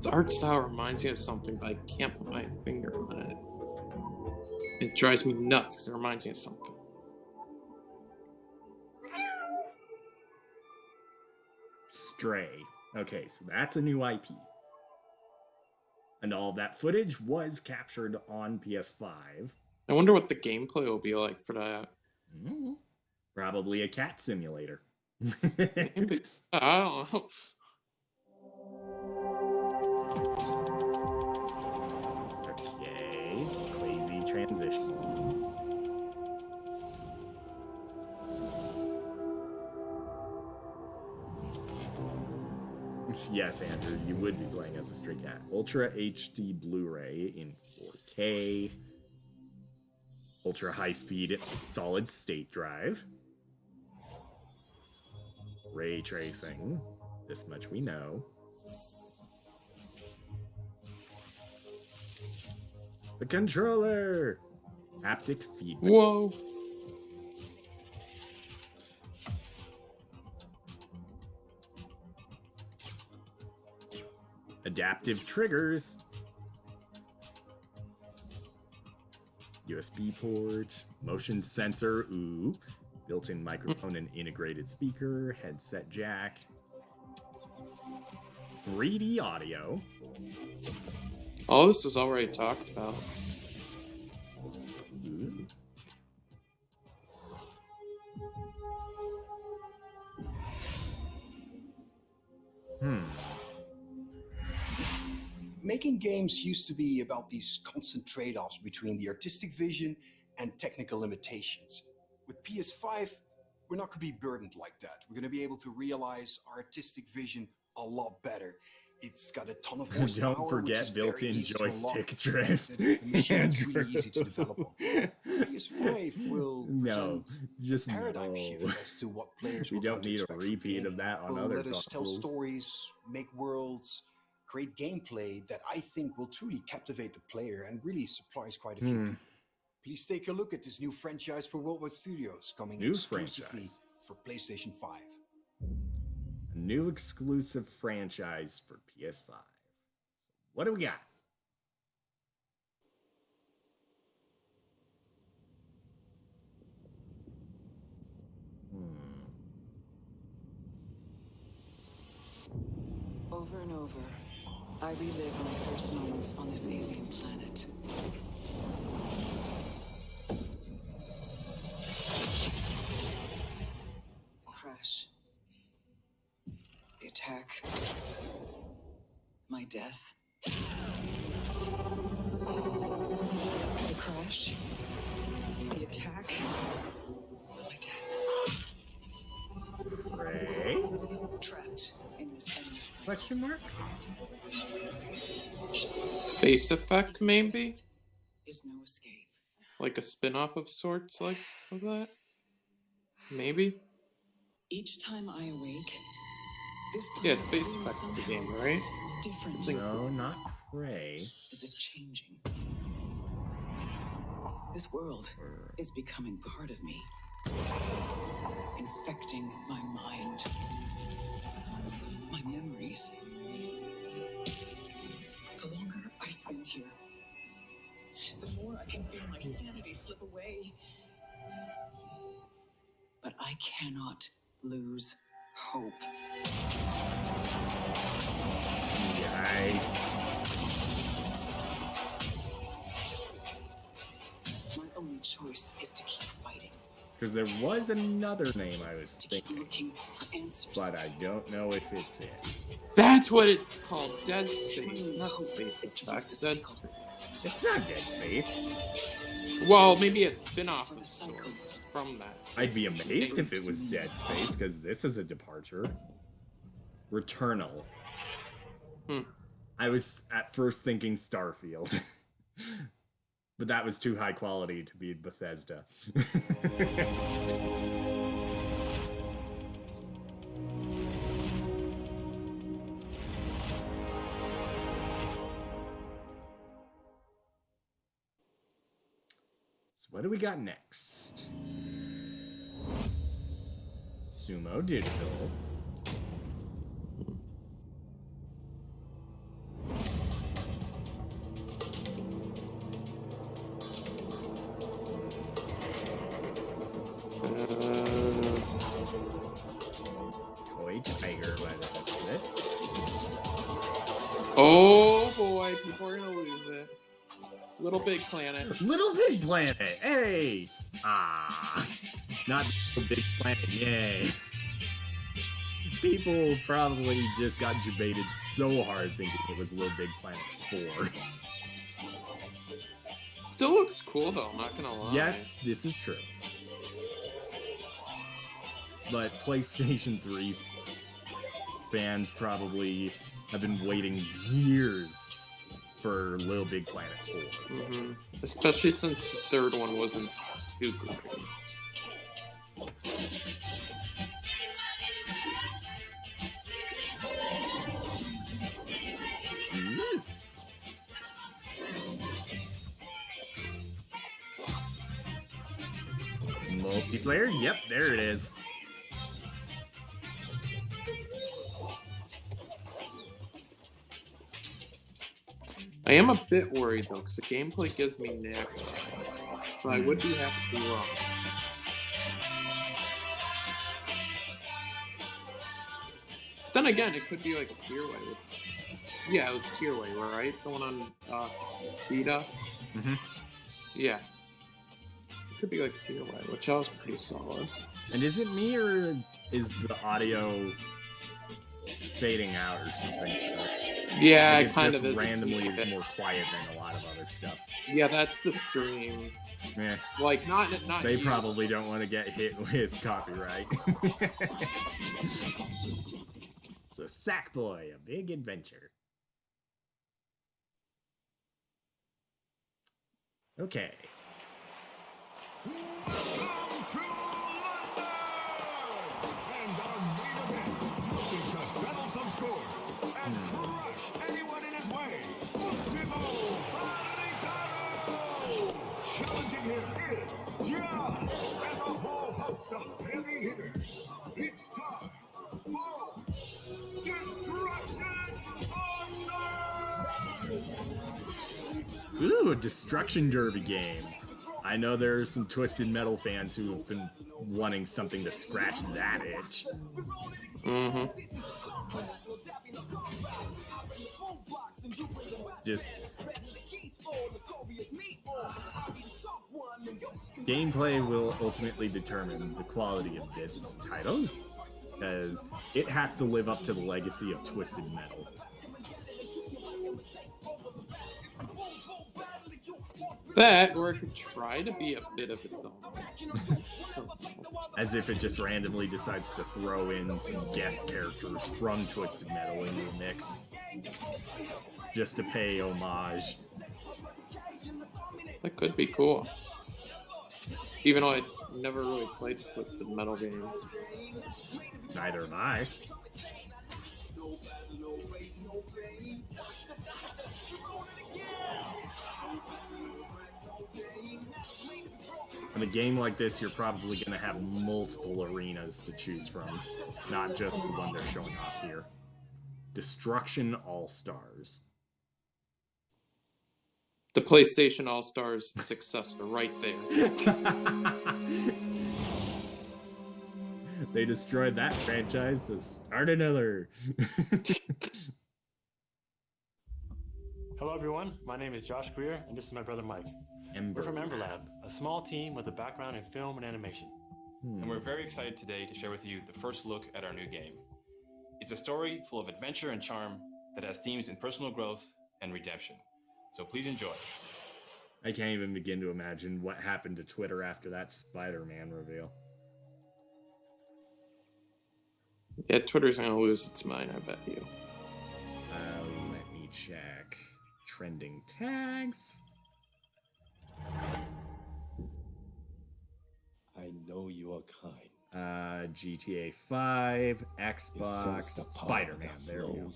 The art style reminds me of something, but I can't put my finger on it. It drives me nuts because it reminds me of something. Stray. Okay, so that's a new IP. And all of that footage was captured on PS5. I wonder what the gameplay will be like for that. Probably a cat simulator. I don't know. Okay, crazy transitions. Yes, Andrew, you would be playing as a stray cat. Ultra HD Blu-ray in 4K. Ultra high-speed solid-state drive. Ray tracing. This much we know. The controller! Haptic feedback. Whoa! Adaptive triggers. USB port. Motion sensor. Ooh. Built-in microphone and integrated speaker. Headset jack. 3D audio. All this was already talked about. Ooh. Making games used to be about these constant trade-offs between the artistic vision and technical limitations. With PS5, we're not going to be burdened like that. We're going to be able to realize our artistic vision a lot better. It's got a ton of horsepower. Don't forget built-in joystick drift. It's a machine that's really easy to develop on. PS5 will present a paradigm shift as to what players we don't need a repeat of that on other let us tell consoles. Stories, make worlds, great gameplay that I think will truly captivate the player and really surprise quite a few people. Please take a look at this new franchise for Worldwide Studios coming exclusively for PlayStation 5. A new exclusive franchise for PS5. What do we got? Over and over, I relive my first moments on this alien planet. The crash. The attack. My death. The crash. The attack. My death. Ray? Trapped in this endless cycle. Question mark? Face Effect, maybe? Is no escape. Like a spin-off of sorts, like of that? Maybe? Each time I awake, this yeah, Space Effect's the game, right? Different. No, not Prey. As if changing. This world is becoming part of me, infecting my mind, my memories. The longer I spend here, the more I can feel my sanity slip away. But I cannot lose hope. Yikes. My only choice is to keep fighting. Because there was another name I was thinking, keep looking for answers. But I don't know if it's it. That's what it's called. Dead Space, not Space Effect. Dead Space. It's not Dead Space. Well, maybe a spin-off of sorts from that. I'd be amazed if it was Dead Space, because this is a departure. Returnal. I was at first thinking Starfield. But that was too high quality to be Bethesda. So what do we got next? Sumo Digital. Toy Tiger by the looks of it. Oh boy, people are gonna lose it. Little Big Planet. Little Big Planet. Hey. Not Little Big Planet. Yay. People probably just got debated so hard thinking it was Little Big Planet 4. Still looks cool though, I'm not gonna lie. Yes, this is true. But PlayStation 3 fans probably have been waiting years for Little Big Planet 4. Especially since the third one wasn't too great. Multiplayer? Yep, there it is. I am a bit worried though, because the gameplay gives me knack vibes, but I would be happy to be wrong. Then again, it could be like a tierway. Yeah, it was tierway, right? The one on Vita. Yeah. It could be like tierway, which I was pretty solid. And is it me or is the audio fading out or something? Yeah, like it kind of just is. randomly is more quiet than a lot of other stuff. Yeah, that's the stream. Yeah. Like not. They you. probably don't want to get hit with copyright. So Sackboy, a big adventure. Okay. Welcome to London! And our main event, looking to settle some scores and crush anyone here. It's time for Destruction All-Stars! Ooh, a Destruction Derby game. I know there are some Twisted Metal fans who have been wanting something to scratch that itch. Mm-hmm. Just gameplay will ultimately determine the quality of this title, because it has to live up to the legacy of Twisted Metal. That, or it could try to be a bit of its own. As if it just randomly decides to throw in some guest characters from Twisted Metal into the mix. Just to pay homage. That could be cool. Even though I never really played Twisted Metal games. Neither have I. In a game like this, you're probably going to have multiple arenas to choose from, not just the one they're showing off here. Destruction All-Stars. The PlayStation All-Stars successor right there. They destroyed that franchise, so start another. Hello everyone, my name is Josh Greer, and this is my brother Mike. We're from Ember Lab, a small team with a background in film and animation. And we're very excited today to share with you the first look at our new game. It's a story full of adventure and charm that has themes in personal growth and redemption. So please enjoy. I can't even begin to imagine what happened to Twitter after that Spider-Man reveal. Yeah, Twitter's gonna lose its mind, I bet you. Let me check. Trending tags. I know you are kind. GTA 5, Xbox, Spider-Man. There we go.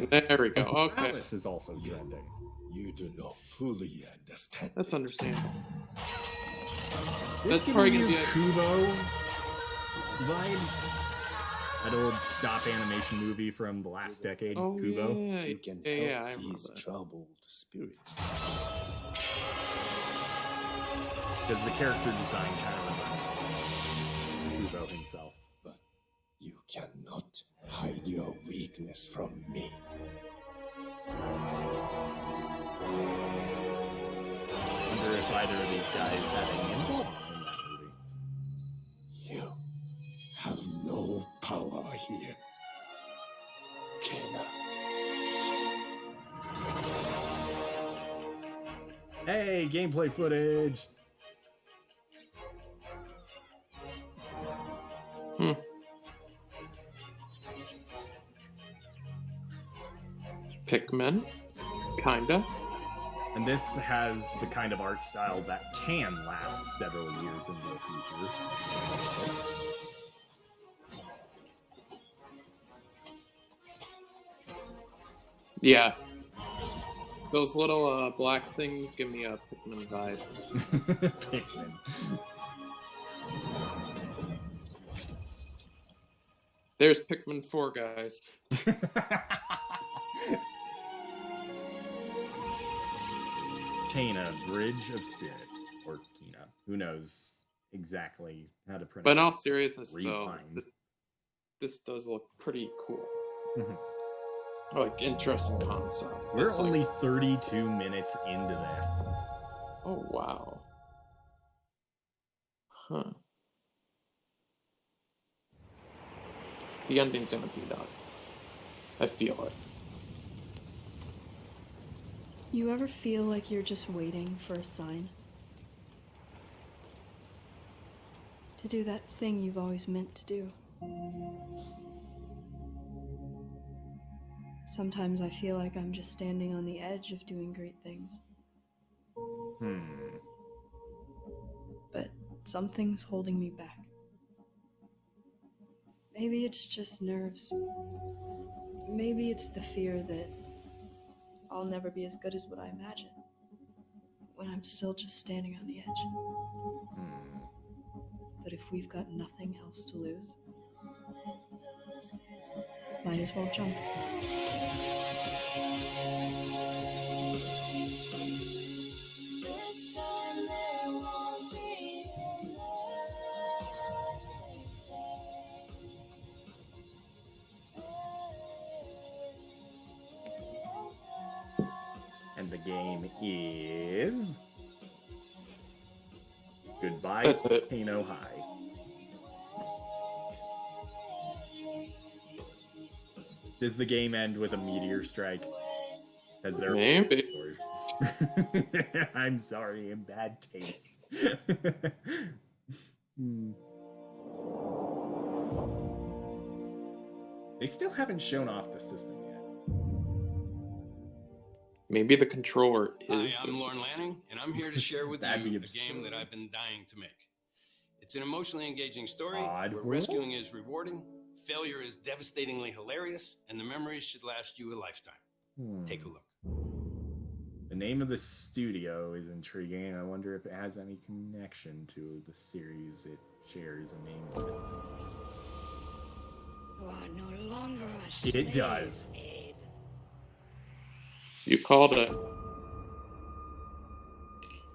There we go. Okay. This is also trending. You do not fully understand. That's understandable. This That's probably gonna be a Kubo vibes. That old stop animation movie from the last decade, Oh, Kubo. yeah, You can yeah, help I remember these that. troubled spirits. Because the character design kind of reminds me of Kubo himself. But you cannot hide your weakness from me. I wonder if either of these guys had any involvement in that movie. You have no power here, Kena. Hey, gameplay footage! Pikmin, kinda. And this has the kind of art style that can last several years into the future. Yeah. Those little black things give me Pikmin vibes. Pikmin. There's Pikmin 4, guys. Kena, Bridge of Spirits. Or Kena. Who knows exactly how to pronounce it. But in all seriousness, though, Rewind. this does look pretty cool. Like, interesting concept. We're It's only like, 32 minutes into this. oh, wow. Huh. The ending's gonna be nuts. I feel it. You ever feel like you're just waiting for a sign? To do that thing you've always meant to do? Sometimes I feel like I'm just standing on the edge of doing great things. But something's holding me back. Maybe it's just nerves. Maybe it's the fear that I'll never be as good as what I imagine when I'm still just standing on the edge. But But if we've got nothing else to lose, might as well jump. This time there won't be And the game is Goodbye That's it. Casino High. Does the game end with a meteor strike? As there Maybe. I'm sorry, in bad taste. They still haven't shown off the system yet. Maybe the controller is. Hi, I'm Lorne Lanning, and I'm here to share with you That'd be a game that I've been dying to make. It's an emotionally engaging story where Oddworld? rescuing is rewarding, failure is devastatingly hilarious, and the memories should last you a lifetime. Take a look. The name of the studio is intriguing. I wonder if it has any connection to the series it shares a name with. You are no longer a slave, It does. Abe. You called it.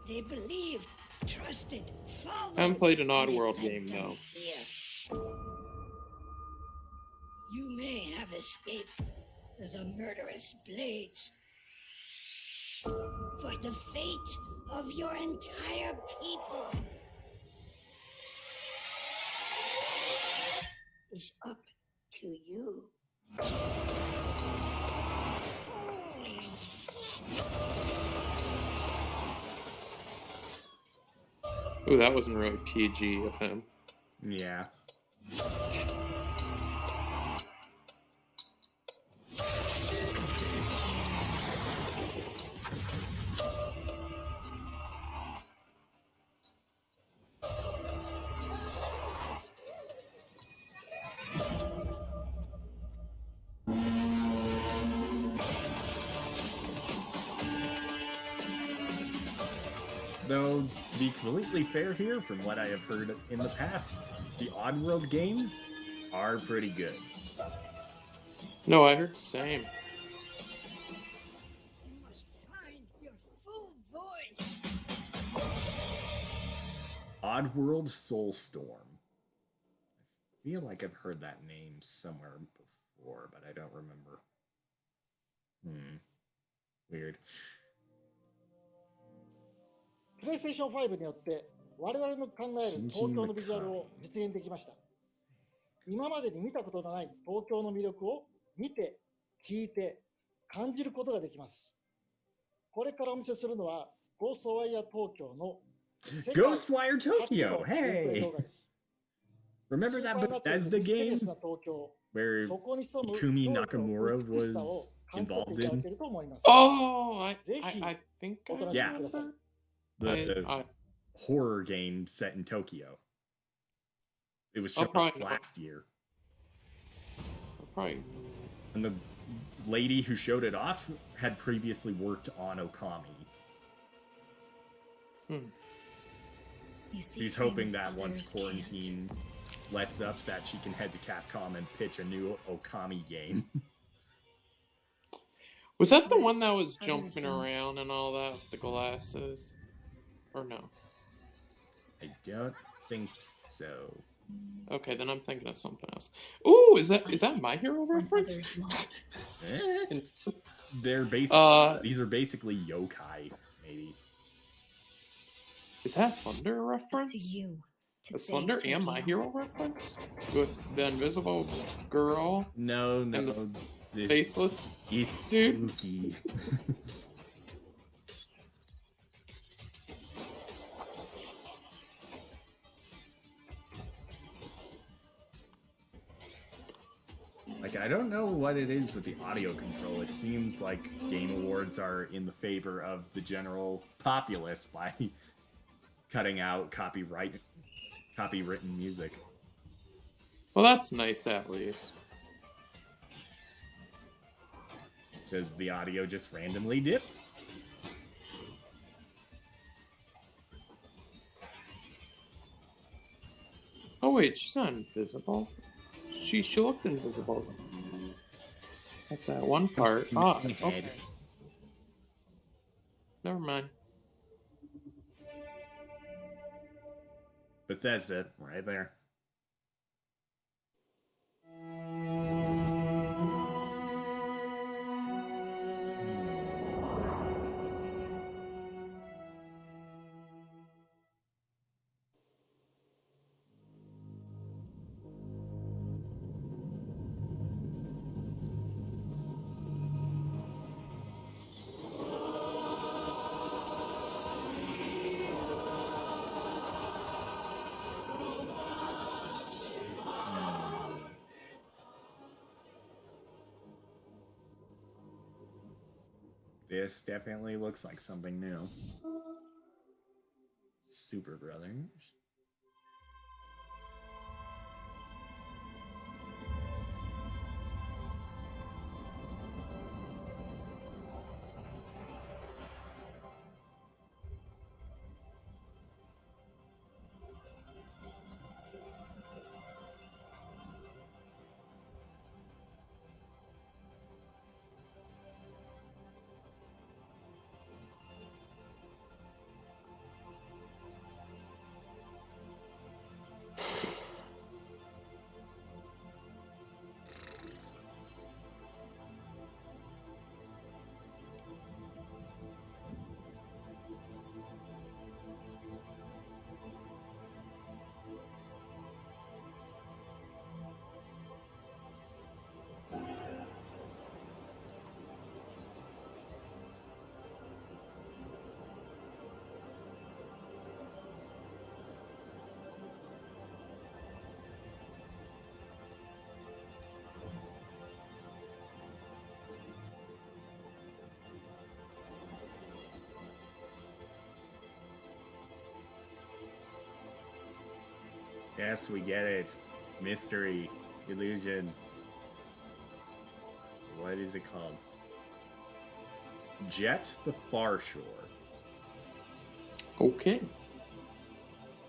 They believed, trusted, followed. I haven't played an and Oddworld they game, led them though. Here. You may have escaped the murderous blades, but the fate of your entire people is up to you. Ooh, that wasn't really PG of him. Yeah. Though, to be completely fair here, from what I have heard in the past, the Oddworld games are pretty good. No, I heard the same. You must find your full voice. Oddworld Soulstorm. I feel like I've heard that name somewhere before, but I don't remember. Weird. PlayStation 5によって我々の考える東京のビジュアルを実現できました。今までに見たことのない東京の魅力を見て、聞いて、感じることができます。これからお見せするのはゴーストワイヤー東京の Ghostwire Tokyo! Hey! Remember that Bethesda game where Kumi Nakamura was involved in? Oh, I think yeah. The horror game set in Tokyo. It was shown last year. Probably. And the lady who showed it off had previously worked on Okami. She's hoping that once quarantine lets up, that she can head to Capcom and pitch a new Okami game. Was that the one that was jumping around and all that with the glasses? Or no? I don't think so. Okay, then I'm thinking of something else. Ooh, is that My Hero reference? They're basically these are basically yokai, maybe. Is that a Slender reference? A Slender and My Hero reference? With the invisible girl? No. And the faceless he's dude? Spooky. Like, I don't know what it is with the audio control. It seems like Game Awards are in the favor of the general populace by cutting out copywritten music. Well, that's nice at least. Because the audio just randomly dips. wait, she's not invisible. She looked invisible at that one part. Ah, okay. Never mind. Bethesda, right there. This definitely looks like something new. Super Brothers. Yes, we get it. Mystery. Illusion. What is it called? Jet the Far Shore. Okay.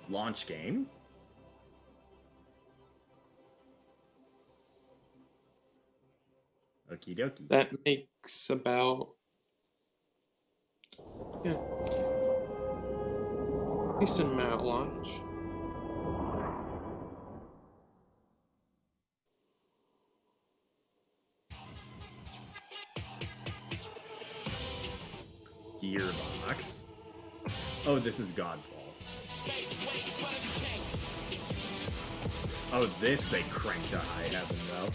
Launch game. Okie dokie. That makes about... yeah. Decent amount launch. Gearbox. Oh, this is Godfall. Oh, this they cranked to high heaven, though.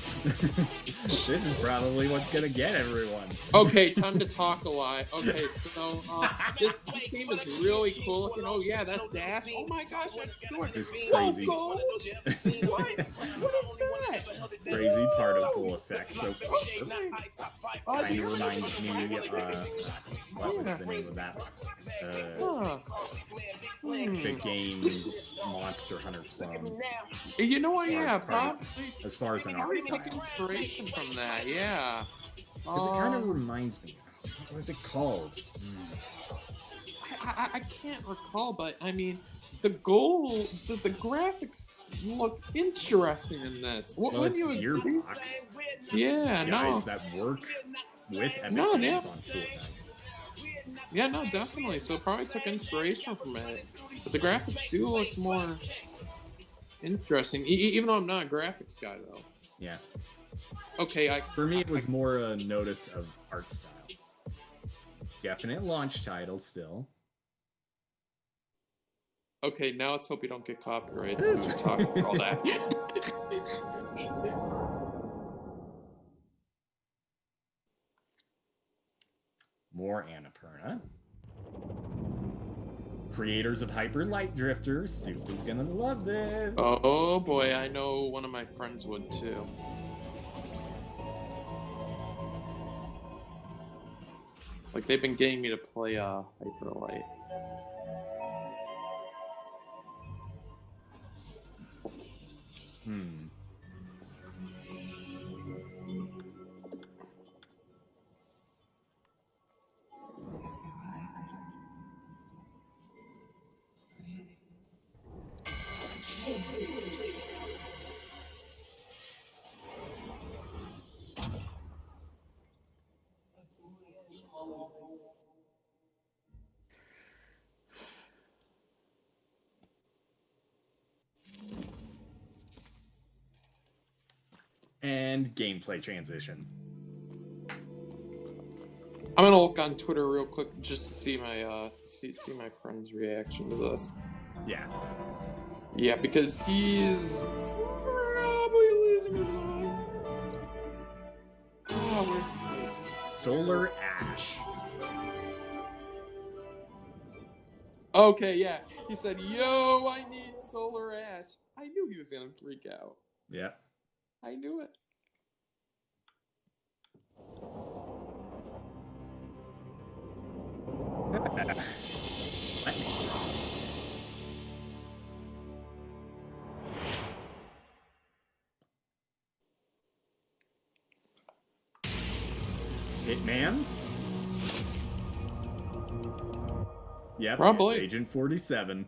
This is probably what's gonna get everyone. Okay, time to talk a lot. Okay, so this game is really cool looking. Oh yeah, that dash. Oh my gosh, that's short. It's crazy. What? What is that? Crazy particle effects. So kind of reminds me what was the name of that? The game's Monster Hunter clone. You know what? Yeah, probably. As far as an art style. Took inspiration from that. Yeah. Because it kind of reminds me. What was it called? I can't recall, but I mean, the graphics look interesting in this. Well, it's Gearbox. Yeah, guys that work with Epic Games on Fortnite. Yeah, no, definitely. So it probably took inspiration from it. But the graphics do look more interesting, even though I'm not a graphics guy, though. Yeah. Okay, for me, it was more a notice of art style. Definite launch title still. Okay, now let's hope we don't get copyrighted since we're talking about all that. More Annapurna. Creators of Hyper Light Drifter. Soup is gonna love this. Oh boy, I know one of my friends would too. Like, they've been getting me to play Hyper Light. And gameplay transition. I'm gonna look on Twitter real quick just to see my see my friend's reaction to this. Yeah. Yeah, because he's probably losing his mind. Oh, where's my Solar Ash. Okay, yeah. He said, "Yo, I need Solar Ash." I knew he was gonna freak out. Yeah. I knew it. Hitman? Yep, probably. It's Agent 47.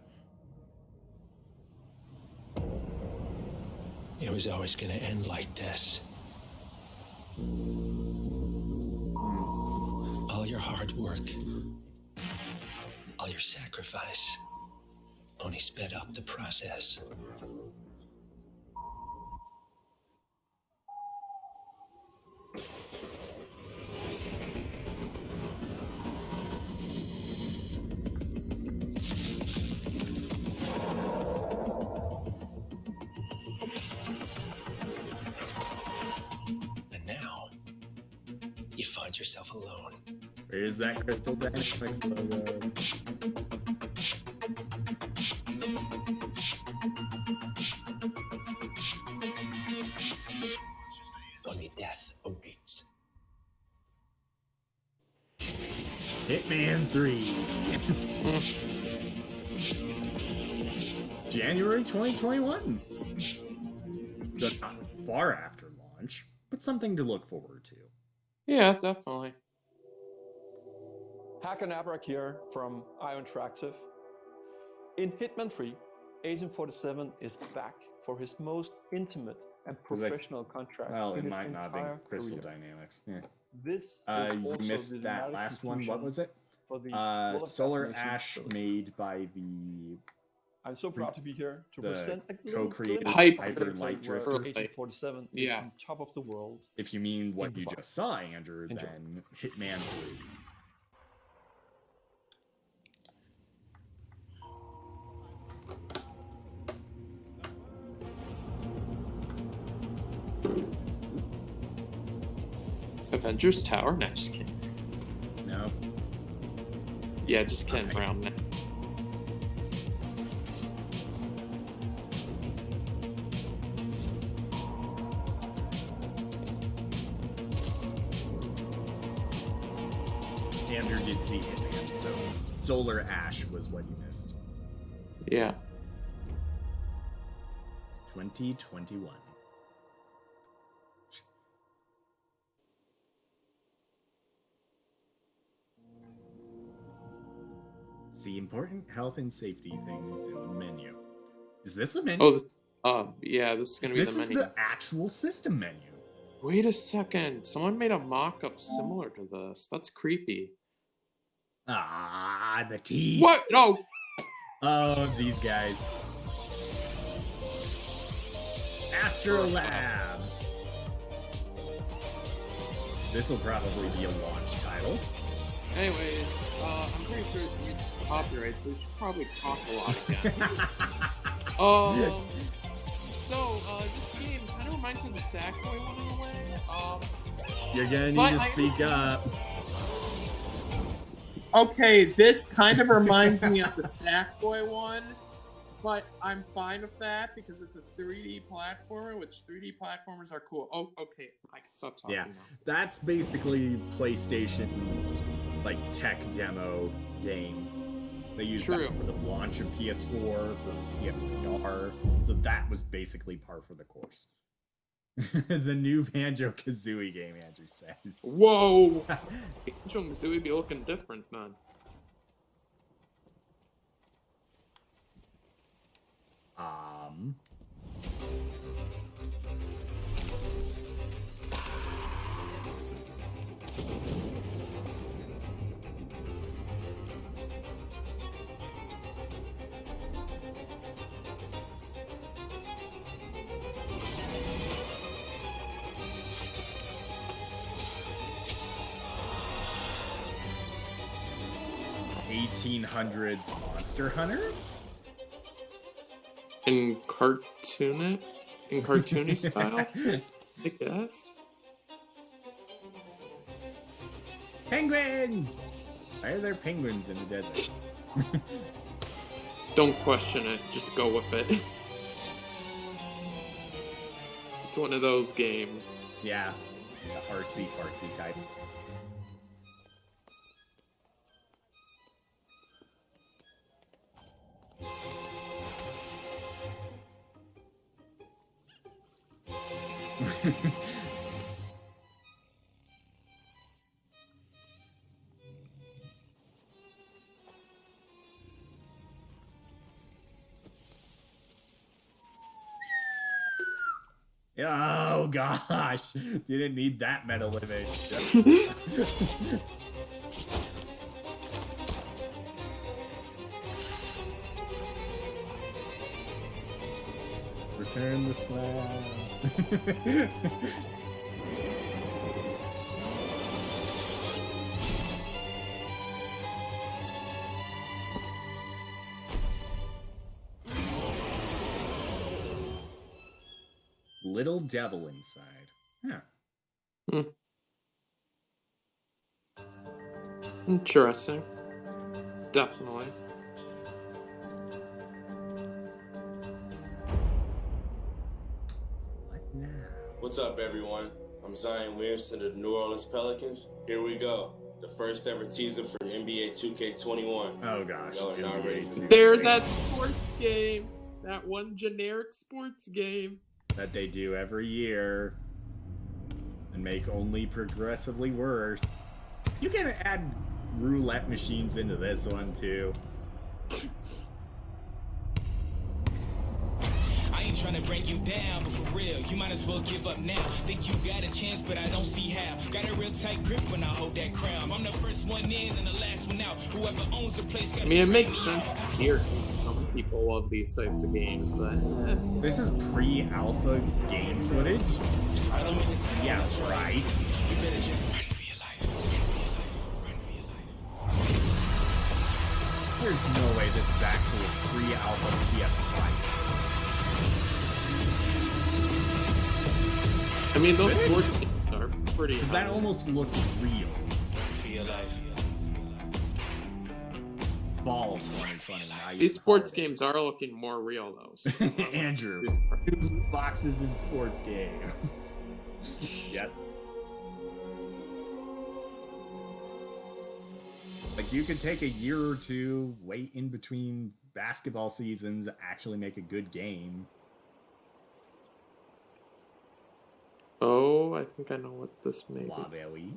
It was always gonna end like this. All your hard work, all your sacrifice, only sped up the process. And now, you find yourself alone. Where's that Crystal Dynamics logo? Only death awaits. Hitman 3. January 2021. So not far after launch, but something to look forward to. Yeah, definitely. Hakanabrak here from Ion Interactive. In Hitman 3, Agent 47 is back for his most intimate and professional contract. Well, in it his might not be entire Crystal career. Dynamics. Yeah. This is you also missed the that dramatic last one. What conclusion was it? for the World of Solar Fascination Ash, trilogy. made by the. I'm so proud to be here to the present a little co-creator glimpse Hyper of Light where Drifter. Agent 47 is Yeah. on top of the world. If you mean what In you Dubai. just saw, Andrew, Enjoy. then Hitman 3. Avengers Tower? No, just kidding. No. Yeah, just kidding around. Man. Andrew did see Hitman, so Solar Ash was what you missed. Yeah. 2021. See important health and safety things in the menu. Is this the menu? Oh, yeah, this is gonna be This the is menu. the actual system menu. Wait a second. Someone made a mock-up similar to this. That's creepy. Ah, the teeth. What? No. Oh, these guys. Astrolab. This will probably be a launch title. Anyways, I'm pretty sure it's reached copyright, so we should probably talk a lot again. This game kind of reminds me of the Sackboy one in a way. You're gonna need to speak up. Okay, this kind of reminds me of the Sackboy one, but I'm fine with that because it's a 3D platformer, which 3D platformers are cool. Oh, okay, I can stop talking Yeah, now. that's basically PlayStation's like tech demo game. They used that for the launch of PS4, for PSVR, so that was basically par for the course. The new Banjo-Kazooie game, Andrew says. Whoa! Banjo-Kazooie be looking different, man. 1800s Monster Hunter? In cartoony style, I guess. Penguins! Why are there penguins in the desert? Don't question it, just go with it. It's one of those games. Yeah, the artsy-fartsy type. Oh gosh, didn't need that metal image. Return the slab. Little devil inside. Huh. Interesting. Definitely. What now? What's up, everyone? I'm Zion Williamson of the New Orleans Pelicans. Here we go. The first ever teaser for NBA 2K21. Oh gosh. Y'all are not ready for this. There's that sports game. That one generic sports game. That they do every year. And make only progressively worse. You can add roulette machines into this one too. I ain't trying to break you down, but for real, you might as well give up now. Think you got a chance, but I don't see how. Got a real tight grip when I hold that crown. I'm the first one in and the last one out. Whoever owns the place got I mean, it makes sense here since some people love these types of games, but... This is pre-alpha game footage? I don't mean to say yeah, right. You better just run for your life. Run for your life. There's no way this is actually a pre-alpha PS5. I mean, those sports games are pretty high. That almost looked real. For your life. Fall 2020. These sports games are looking more real, though. So Andrew, boxes in sports games. Yep. Like, you could take a year or two, wait in between basketball seasons, actually make a good game. Oh, I think I know what this may be. Strawberry.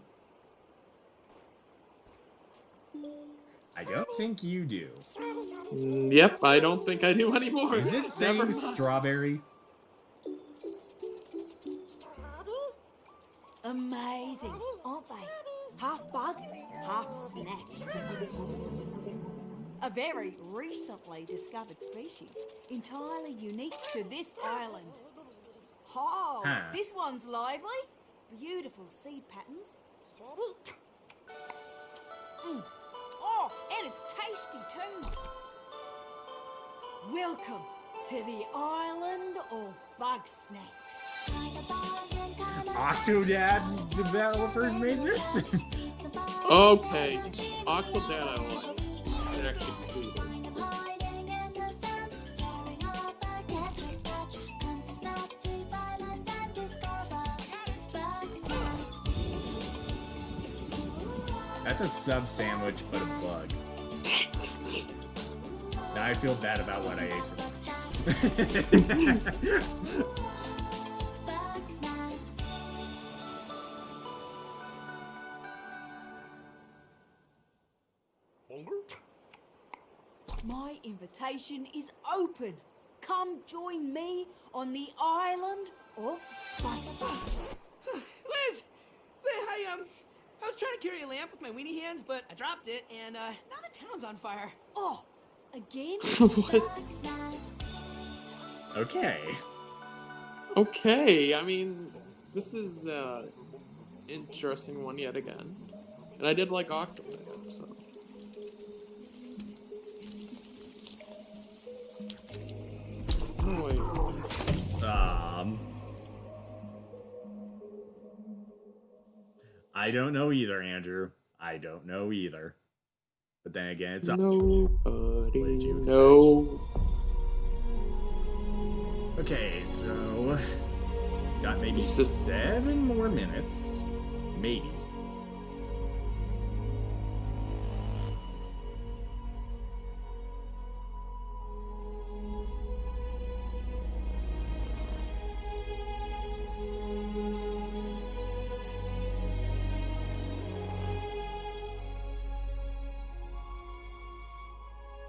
I don't think you do. Yep, I don't think I do anymore. Is it saying strawberry? Amazing, aren't they? Half bug, half snack. A very recently discovered species, entirely unique to this island. Oh, this one's lively. Beautiful seed patterns. Oh, and it's tasty too. Welcome to the island of bug snacks. Octodad developers made this? Okay, Octodad I like. It actually included. That's a sub sandwich, but a bug. Now I feel bad about what I ate for lunch. My invitation is open. Come join me on the island of bug snacks. Liz! I was trying to carry a lamp with my weenie hands, but I dropped it, and now the town's on fire. Oh, again? Okay. Okay, I mean, this is interesting one yet again. And I did like Octodad, so... I don't know either, Andrew. I don't know either. But then again, it's nobody knows. Okay, so got maybe 7 more minutes, maybe.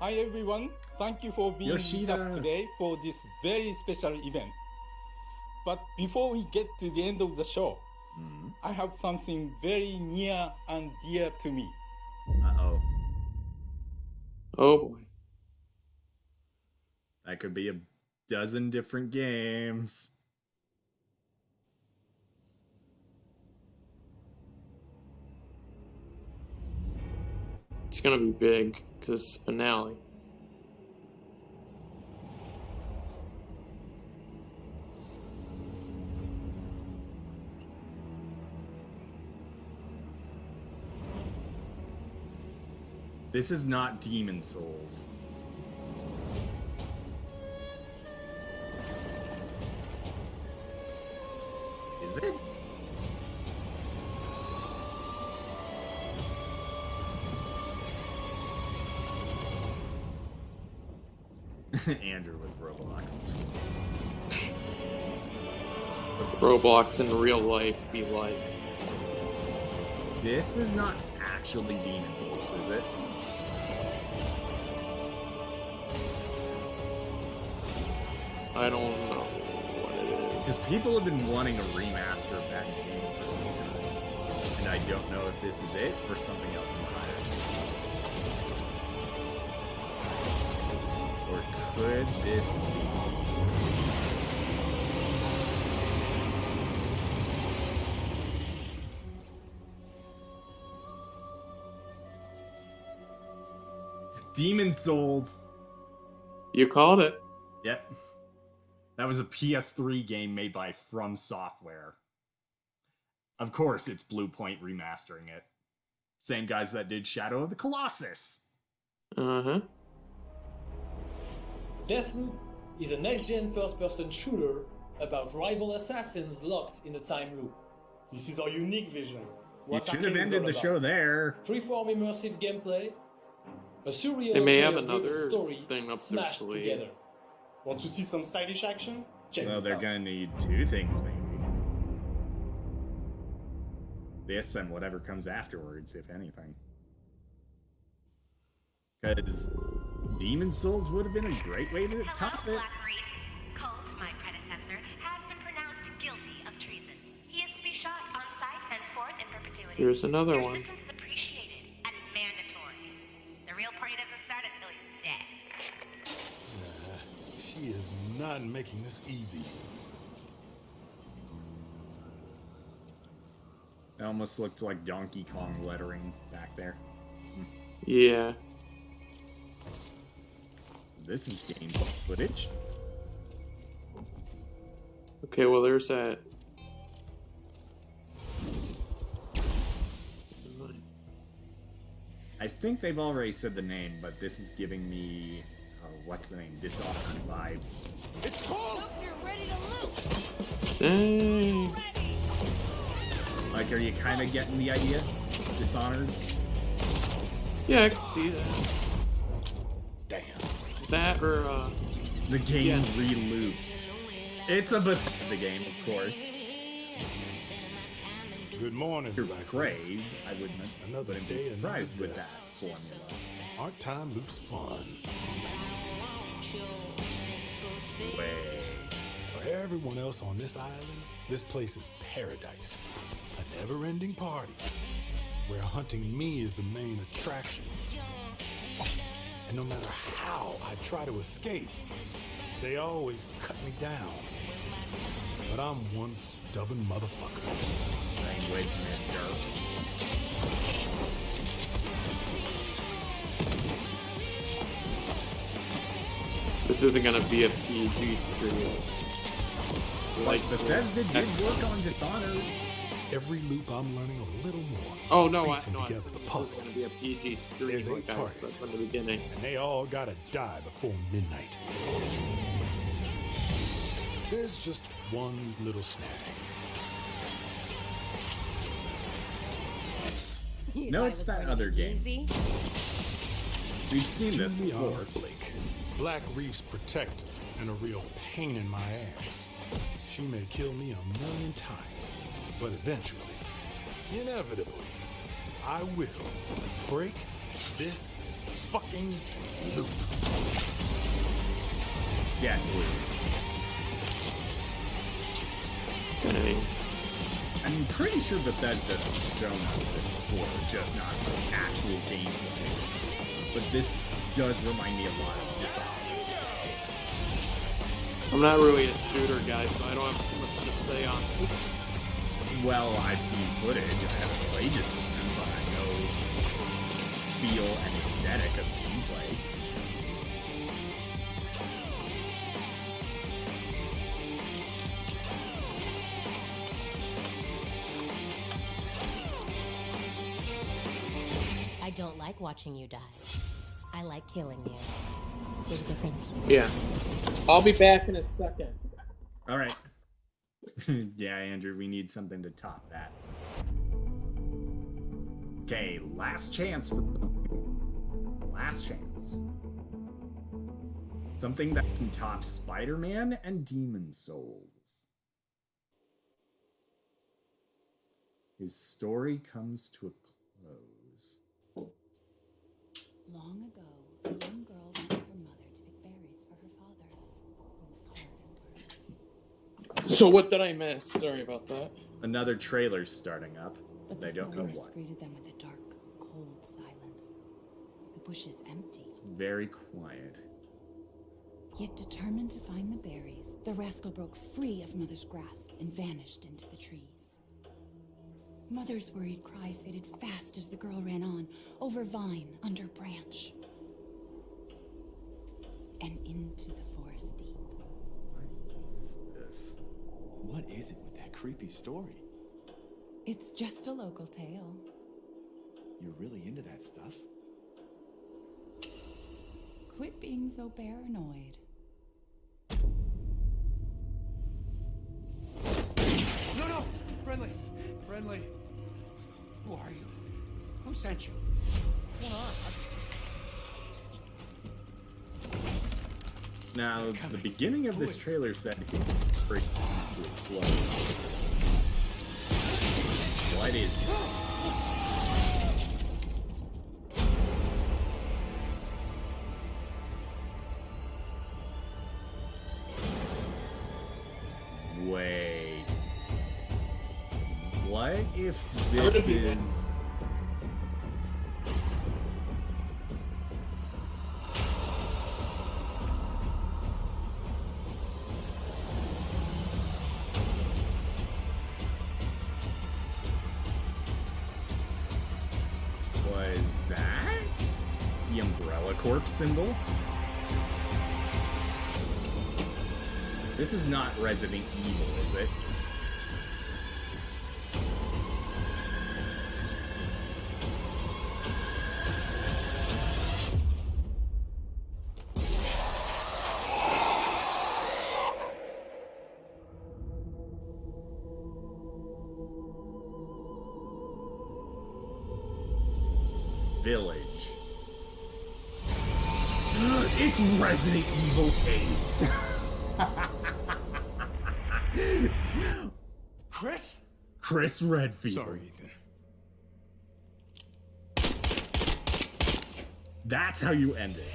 Hi everyone, thank you for being with us today for this very special event. But before we get to the end of the show, I have something very near and dear to me. Uh-oh. Oh boy. That could be a dozen different games. It's gonna be big, because it's finale. This is not Demon Souls. Is it? Andrew with Roblox. Roblox in real life be like. This is not actually Demon Souls, is it? I don't know what it is. Because people have been wanting a remaster of that game for some time. And I don't know if this is it or something else entirely. Or could this be? Demon Souls. You called it. Yep. That was a PS3 game made by From Software. Of course, it's Blue Point remastering it. Same guys that did Shadow of the Colossus. Uh-huh. Deathloop is a next-gen first-person shooter about rival assassins locked in a time loop. This is our unique vision. You should have ended the show there. Freeform immersive gameplay, a surreal they may have player-driven another story thing up their sleeve. Together. Want to see some stylish action? Check well, this they're out. gonna need 2 things, maybe. This and whatever comes afterwards, if anything. Because Demon Souls would have been a great way to top it. Colt, my predecessor, has been pronounced guilty of treason. He is to be shot on sight henceforth in perpetuity. Here's another Your one. sentence is appreciated and mandatory. The real party doesn't start until he's dead. She is not making this easy. It almost looked like Donkey Kong lettering back there. Yeah. This is gameplay footage. Okay, well there's that. I think they've already said the name, but this is giving me what's the name? Dishonored vibes. It's cold! You're ready to loot! Dang. Like, are you kind of getting the idea? Dishonored? Yeah, I can see that. Damn. That or the game re-loops. It's a Bethesda game, of course. Good morning, You're Black brave. I wouldn't be surprised with that formula. Aren't time loops fun? Wait. For everyone else on this island, this place is paradise. A never-ending party where hunting me is the main attraction. And no matter how I try to escape, they always cut me down. But I'm one stubborn motherfucker. Language, mister. This isn't gonna be a PG stream. Like Bethesda did work on Dishonored. Every loop I'm learning a little more. Oh no, piecing I together the this puzzle. is gonna be a PG stream. There's 8 Like I targets. said from the beginning. And they all gotta die before midnight. There's just one little snag. No, it's that other game. We've seen this Julia before. Blake, Black Reef's protector and a real pain in my ass. She may kill me 1,000,000 times, but eventually, inevitably, I will break this fucking loop. Yeah, Okay. I'm pretty sure Bethesda's shown us this before, just not actual gameplay. But this does remind me a lot of Dishonored. I'm not really a shooter guy, so I don't have too much to say on this. Well, I've seen footage. I haven't played Dishonored, but I know feel and aesthetic of gameplay. I don't like watching you die. I like killing you. There's a difference. Yeah. I'll be back in a second. All right. Yeah, Andrew, we need something to top that. Okay, last chance for last chance. Something that can top Spider-Man and Demon Souls. His story comes to a close. Long ago, a young girl went with her mother to pick berries for her father, who was hard and So what did I miss? Sorry about that. Another trailer's starting up. But They the don't know forest what. greeted them with a dark, cold silence. The bushes empty. It's very quiet. Yet determined to find the berries, the rascal broke free of Mother's grasp and vanished into the trees. Mother's worried cries faded fast as the girl ran on, over vine, under branch, and into the forest deep. What is this? What is it with that creepy story? It's just a local tale. You're really into that stuff? Quit being so paranoid. No! Friendly! Friendly! Who are you? Who sent you? What's going on? Now, the beginning of this trailer said pretty close to a close. What is this? Wait. What if this is... Was that the Umbrella Corp symbol? This is not Resident Evil, is it? Village. It's Resident Evil 8. Chris? Chris Redfield. Sorry, Ethan. That's how you end it.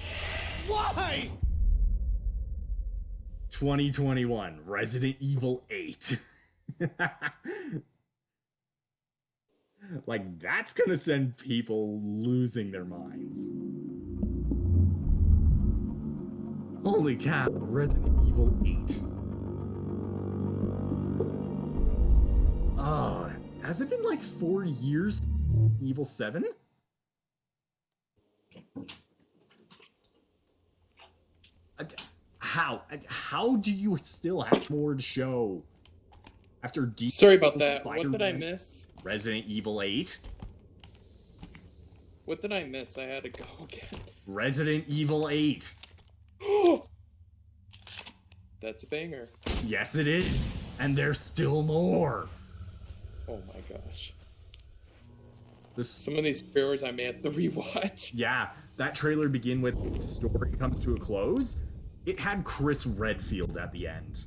Why? 2021, Resident Evil 8. Like, that's gonna send people losing their minds. Holy cow, Resident Evil 8. Oh, has it been like 4 years? Evil 7? How do you still have more to show? After Sorry about that. What did I miss? Resident Evil 8. What did I miss? I had to go again. Resident Evil 8. That's a banger. Yes, it is. And there's still more. Oh my gosh. Some of these trailers I may have to rewatch. Yeah, that trailer begin with story comes to a close. It had Chris Redfield at the end.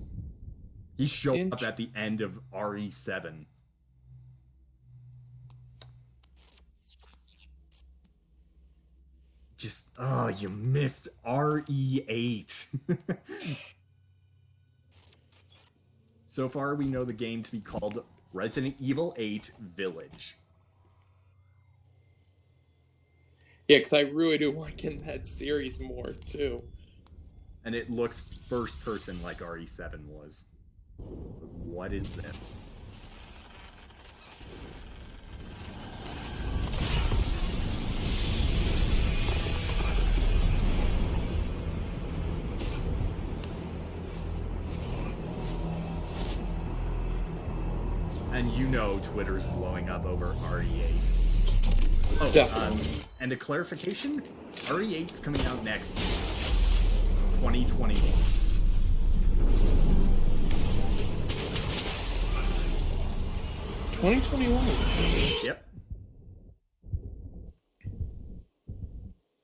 He showed up at the end of RE7. Just, you missed RE8. So far, we know the game to be called Resident Evil 8 Village. Yeah, because I really do want to get in that series more, too. And it looks first person like RE7 was. What is this? And you know Twitter's blowing up over RE8. Oh, and a clarification, RE8's coming out next 2021. Yep.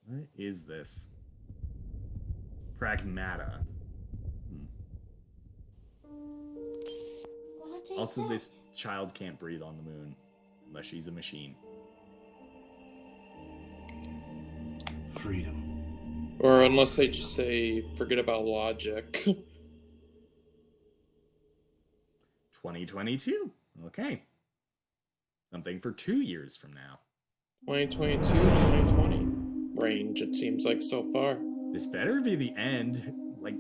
What is this? Pragmata. Also, this child can't breathe on the moon unless she's a machine. Freedom. Or unless they just say, forget about logic. 2022. Okay. Something for 2 years from now. 2022, 2020 range, it seems like so far. This better be the end. Like,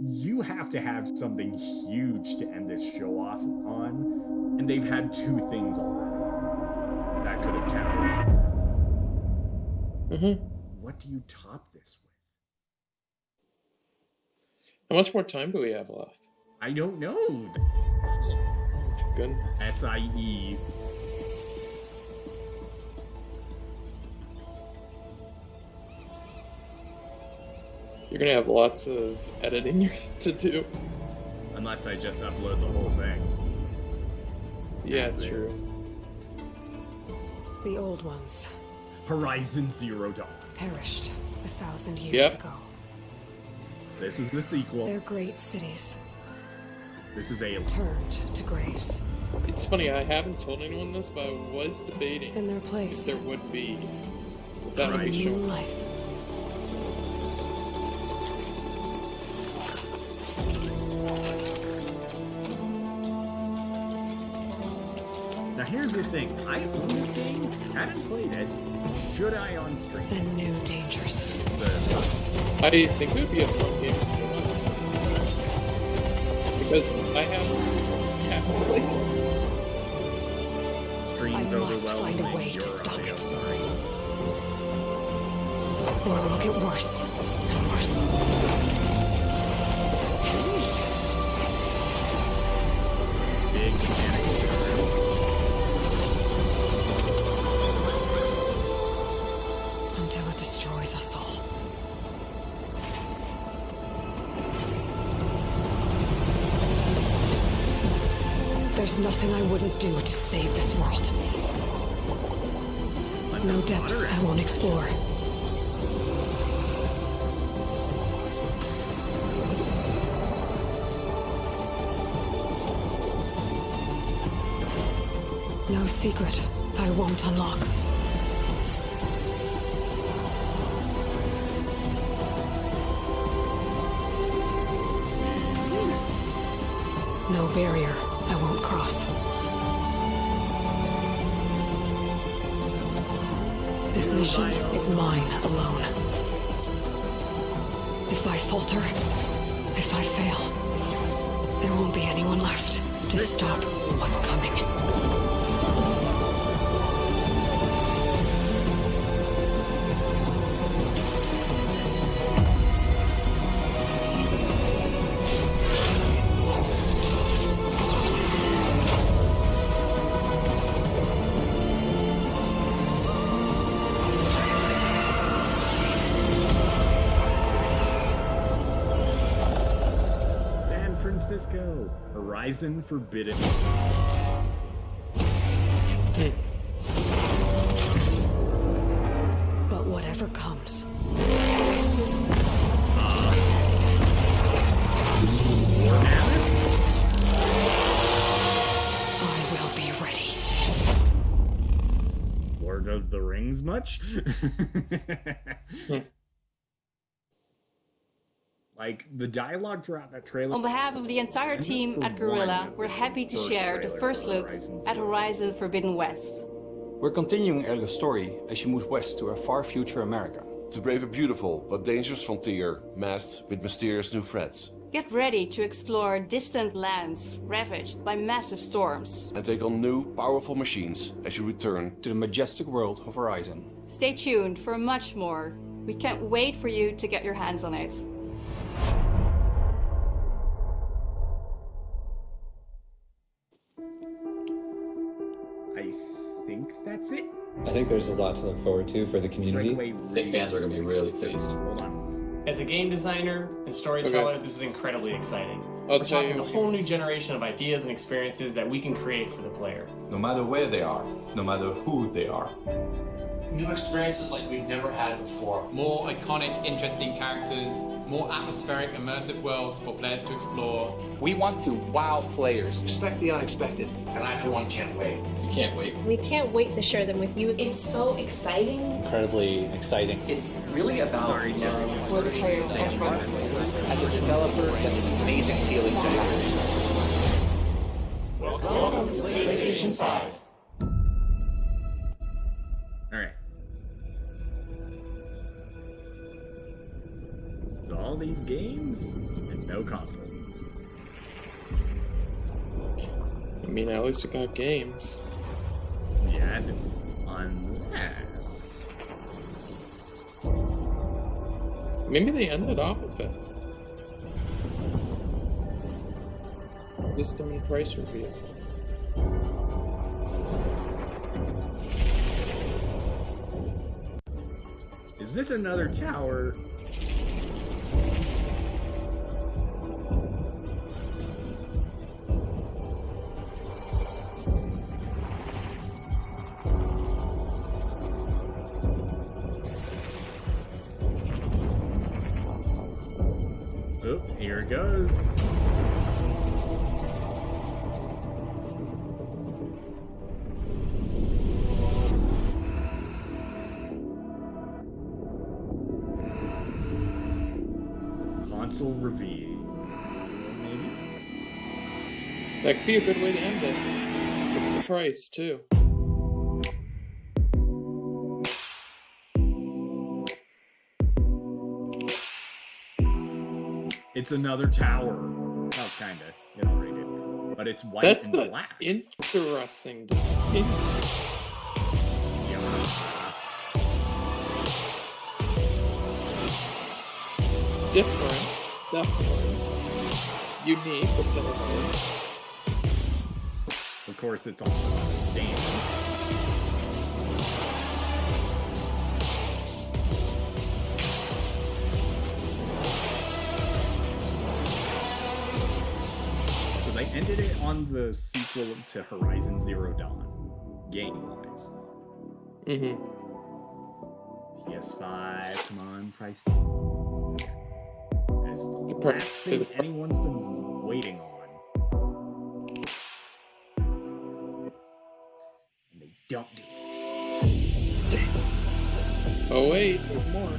you have to have something huge to end this show off on, and they've had 2 things already that could have counted. What do you top this with? How much more time do we have left? I don't know. Goodness. SIE. You're gonna have lots of editing to do. Unless I just upload the whole thing. Yeah, true. The old ones. Horizon Zero Dawn. Perished 1,000 years ago. This is the sequel. Their great cities. This is Alien. Turned to graves. It's funny, I haven't told anyone this, but I was debating in their place. If there would be that would be new life. Now here's the thing, I own this game, hadn't played it, should I on stream? And new dangers. I think it would be a fun game to do on stream. Because I have played it. Stream's I must find a way to stop it. Or it will get worse and worse. Big mechanical tutorial. Until it destroys us all. There's nothing I wouldn't do to save this world. No depths I won't explore. No secret I won't unlock. No barrier I won't cross. This mission is mine alone. If I falter, if I fail, there won't be anyone left to stop what's coming. Francisco. Horizon Forbidden. But whatever comes. I will be ready. Lord of the Rings much? Like, the dialogue throughout that trailer... On behalf of the entire team at Guerrilla, we're happy to share the first look at Horizon Forbidden West. We're continuing Elga's story as she moves west to a far future America. To brave a beautiful but dangerous frontier masked with mysterious new threats. Get ready to explore distant lands ravaged by massive storms. And take on new, powerful machines as you return to the majestic world of Horizon. Stay tuned for much more. We can't wait for you to get your hands on it. I think that's it. I think there's a lot to look forward to for the community. I think fans are going to be really pleased. Hold on. As a game designer and storyteller, this is incredibly exciting. I'll We're tell talking you a whole new generation of ideas and experiences that we can create for the player. No matter where they are, no matter who they are. New experiences like we've never had before. More iconic, interesting characters, more atmospheric, immersive worlds for players to explore. We want to wow players. Expect the unexpected. And I, for one, can't wait. You can't wait. We can't wait to share them with you. It's so exciting. Incredibly exciting. It's really about for the players and for the players. As a developer, that's an amazing feeling to have. Welcome to PlayStation 5. Alright. So all these games and no console. I mean, at least we got games. Yeah, unless... Maybe they ended off with it. System and price review. Is this another tower? Oh, here it goes. Console review, maybe? That could be a good way to end it. It's the price, too. It's another tower. Oh, kinda. It already did. But it's white That's and black. Interesting to see. Different. Definitely. Unique, but different. Of course, it's all standard. So they ended it on the sequel to Horizon Zero Dawn, game-wise. Mm-hmm. PS5, come on, price. As the last thing anyone's been waiting on. And they don't do it. Oh wait, there's more.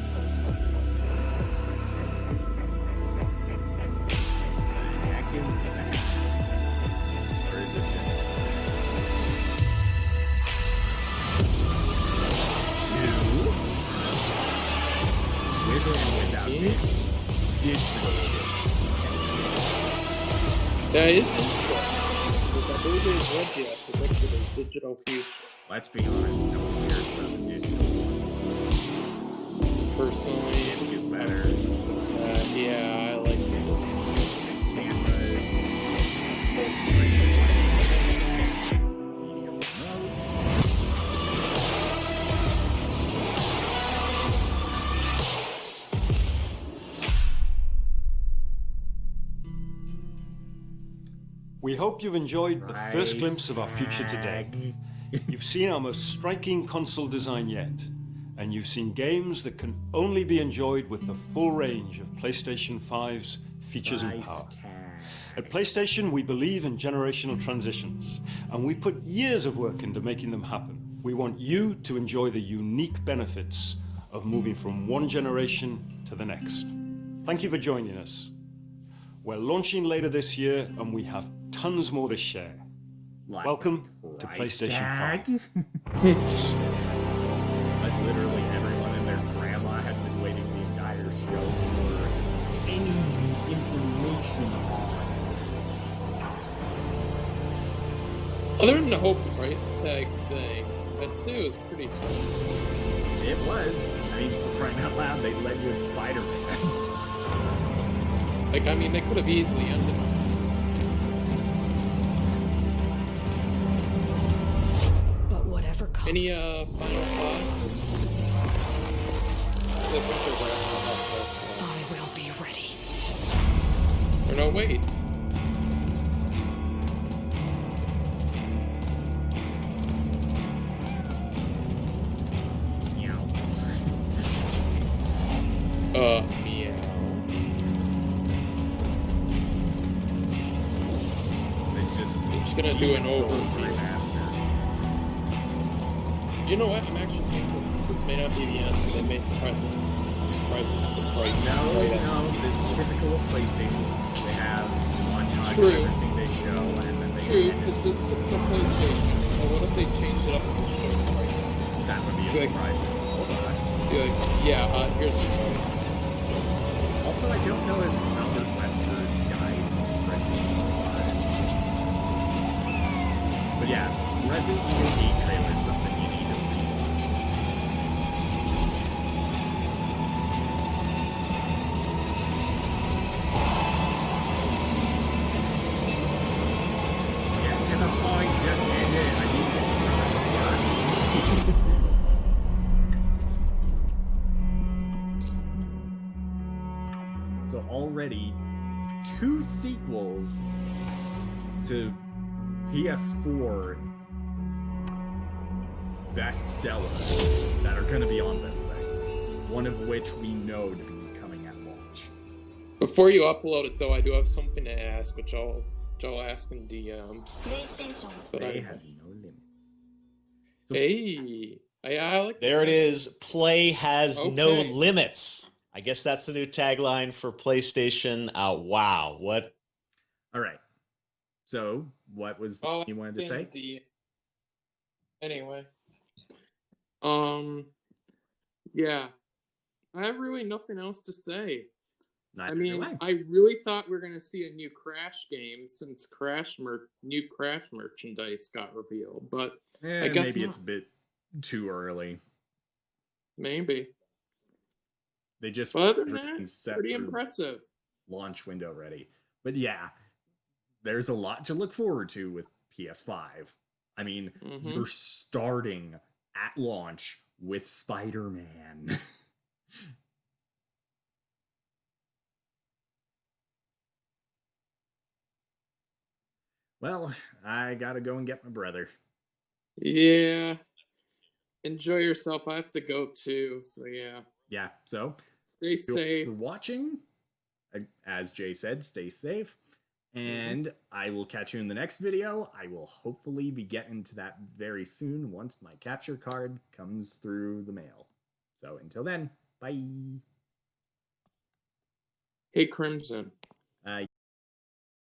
Heck is that? Or is it just... With or without this digital edition. That is interesting. Because I believe it's Regia predicted a digital future. Let's be honest, no one cares about the digital one. Personally, disc is better. Yeah, I like the disc. Cameras. We hope you've enjoyed the first glimpse of our future today. You've seen our most striking console design yet, and you've seen games that can only be enjoyed with the full range of PlayStation 5's features and power. At PlayStation, we believe in generational transitions, and we put years of work into making them happen. We want you to enjoy the unique benefits of moving from one generation to the next. Thank you for joining us. We're launching later this year, and we have tons more to share. Welcome to PlayStation 5. Like literally everyone and their grandma had been waiting the entire show for any information on it. Other than the whole price tag thing, I'd say it was pretty simple. It was. I mean, for crying out loud, they let you in Spider-Man. Like, I mean, they could have easily ended it. But whatever comes. Any final thoughts? I will be ready. Or no, wait. Yeah. I'm just gonna do an overview. You know what? I'm actually thinking this may not be the end. They may surprise us with the price. No, this is typical of PlayStation. They have montage of everything they show, and then they True, this is typical PlayStation. Well, what if they change it up and just show the price? That would be a surprise. Hold on. Be like, yeah, here's the price. Also, I don't know if Albert Wesker died Resident Evil 5. But yeah, Resident Evil 8 trailer is something you need to rewatch. Get to the point, just end it. I mean, it's not done. So already 2 sequels to PS4 bestsellers that are going to be on this thing. One of which we know to be coming at launch. Before you upload it, though, I do have something to ask, which I'll ask in DMs. But Play has no limits. So, hey, I like there it is. Play has no limits. I guess that's the new tagline for PlayStation. Wow, what? All right. So, what was the thing you wanted to say? Anyway, yeah, I have really nothing else to say. I mean, I really thought we were gonna see a new Crash game since new Crash merchandise got revealed, but I guess maybe it's a bit too early. Maybe. They just other than that, pretty impressive. Launch window ready. But yeah, there's a lot to look forward to with PS5. I mean, you're starting at launch with Spider-Man. Well, I gotta go and get my brother. Yeah. Enjoy yourself. I have to go too, so yeah. Yeah, so stay safe. You're watching. As Jay said, stay safe. And I will catch you in the next video. I will hopefully be getting to that very soon once my capture card comes through the mail. So until then, bye. Hey, Crimson.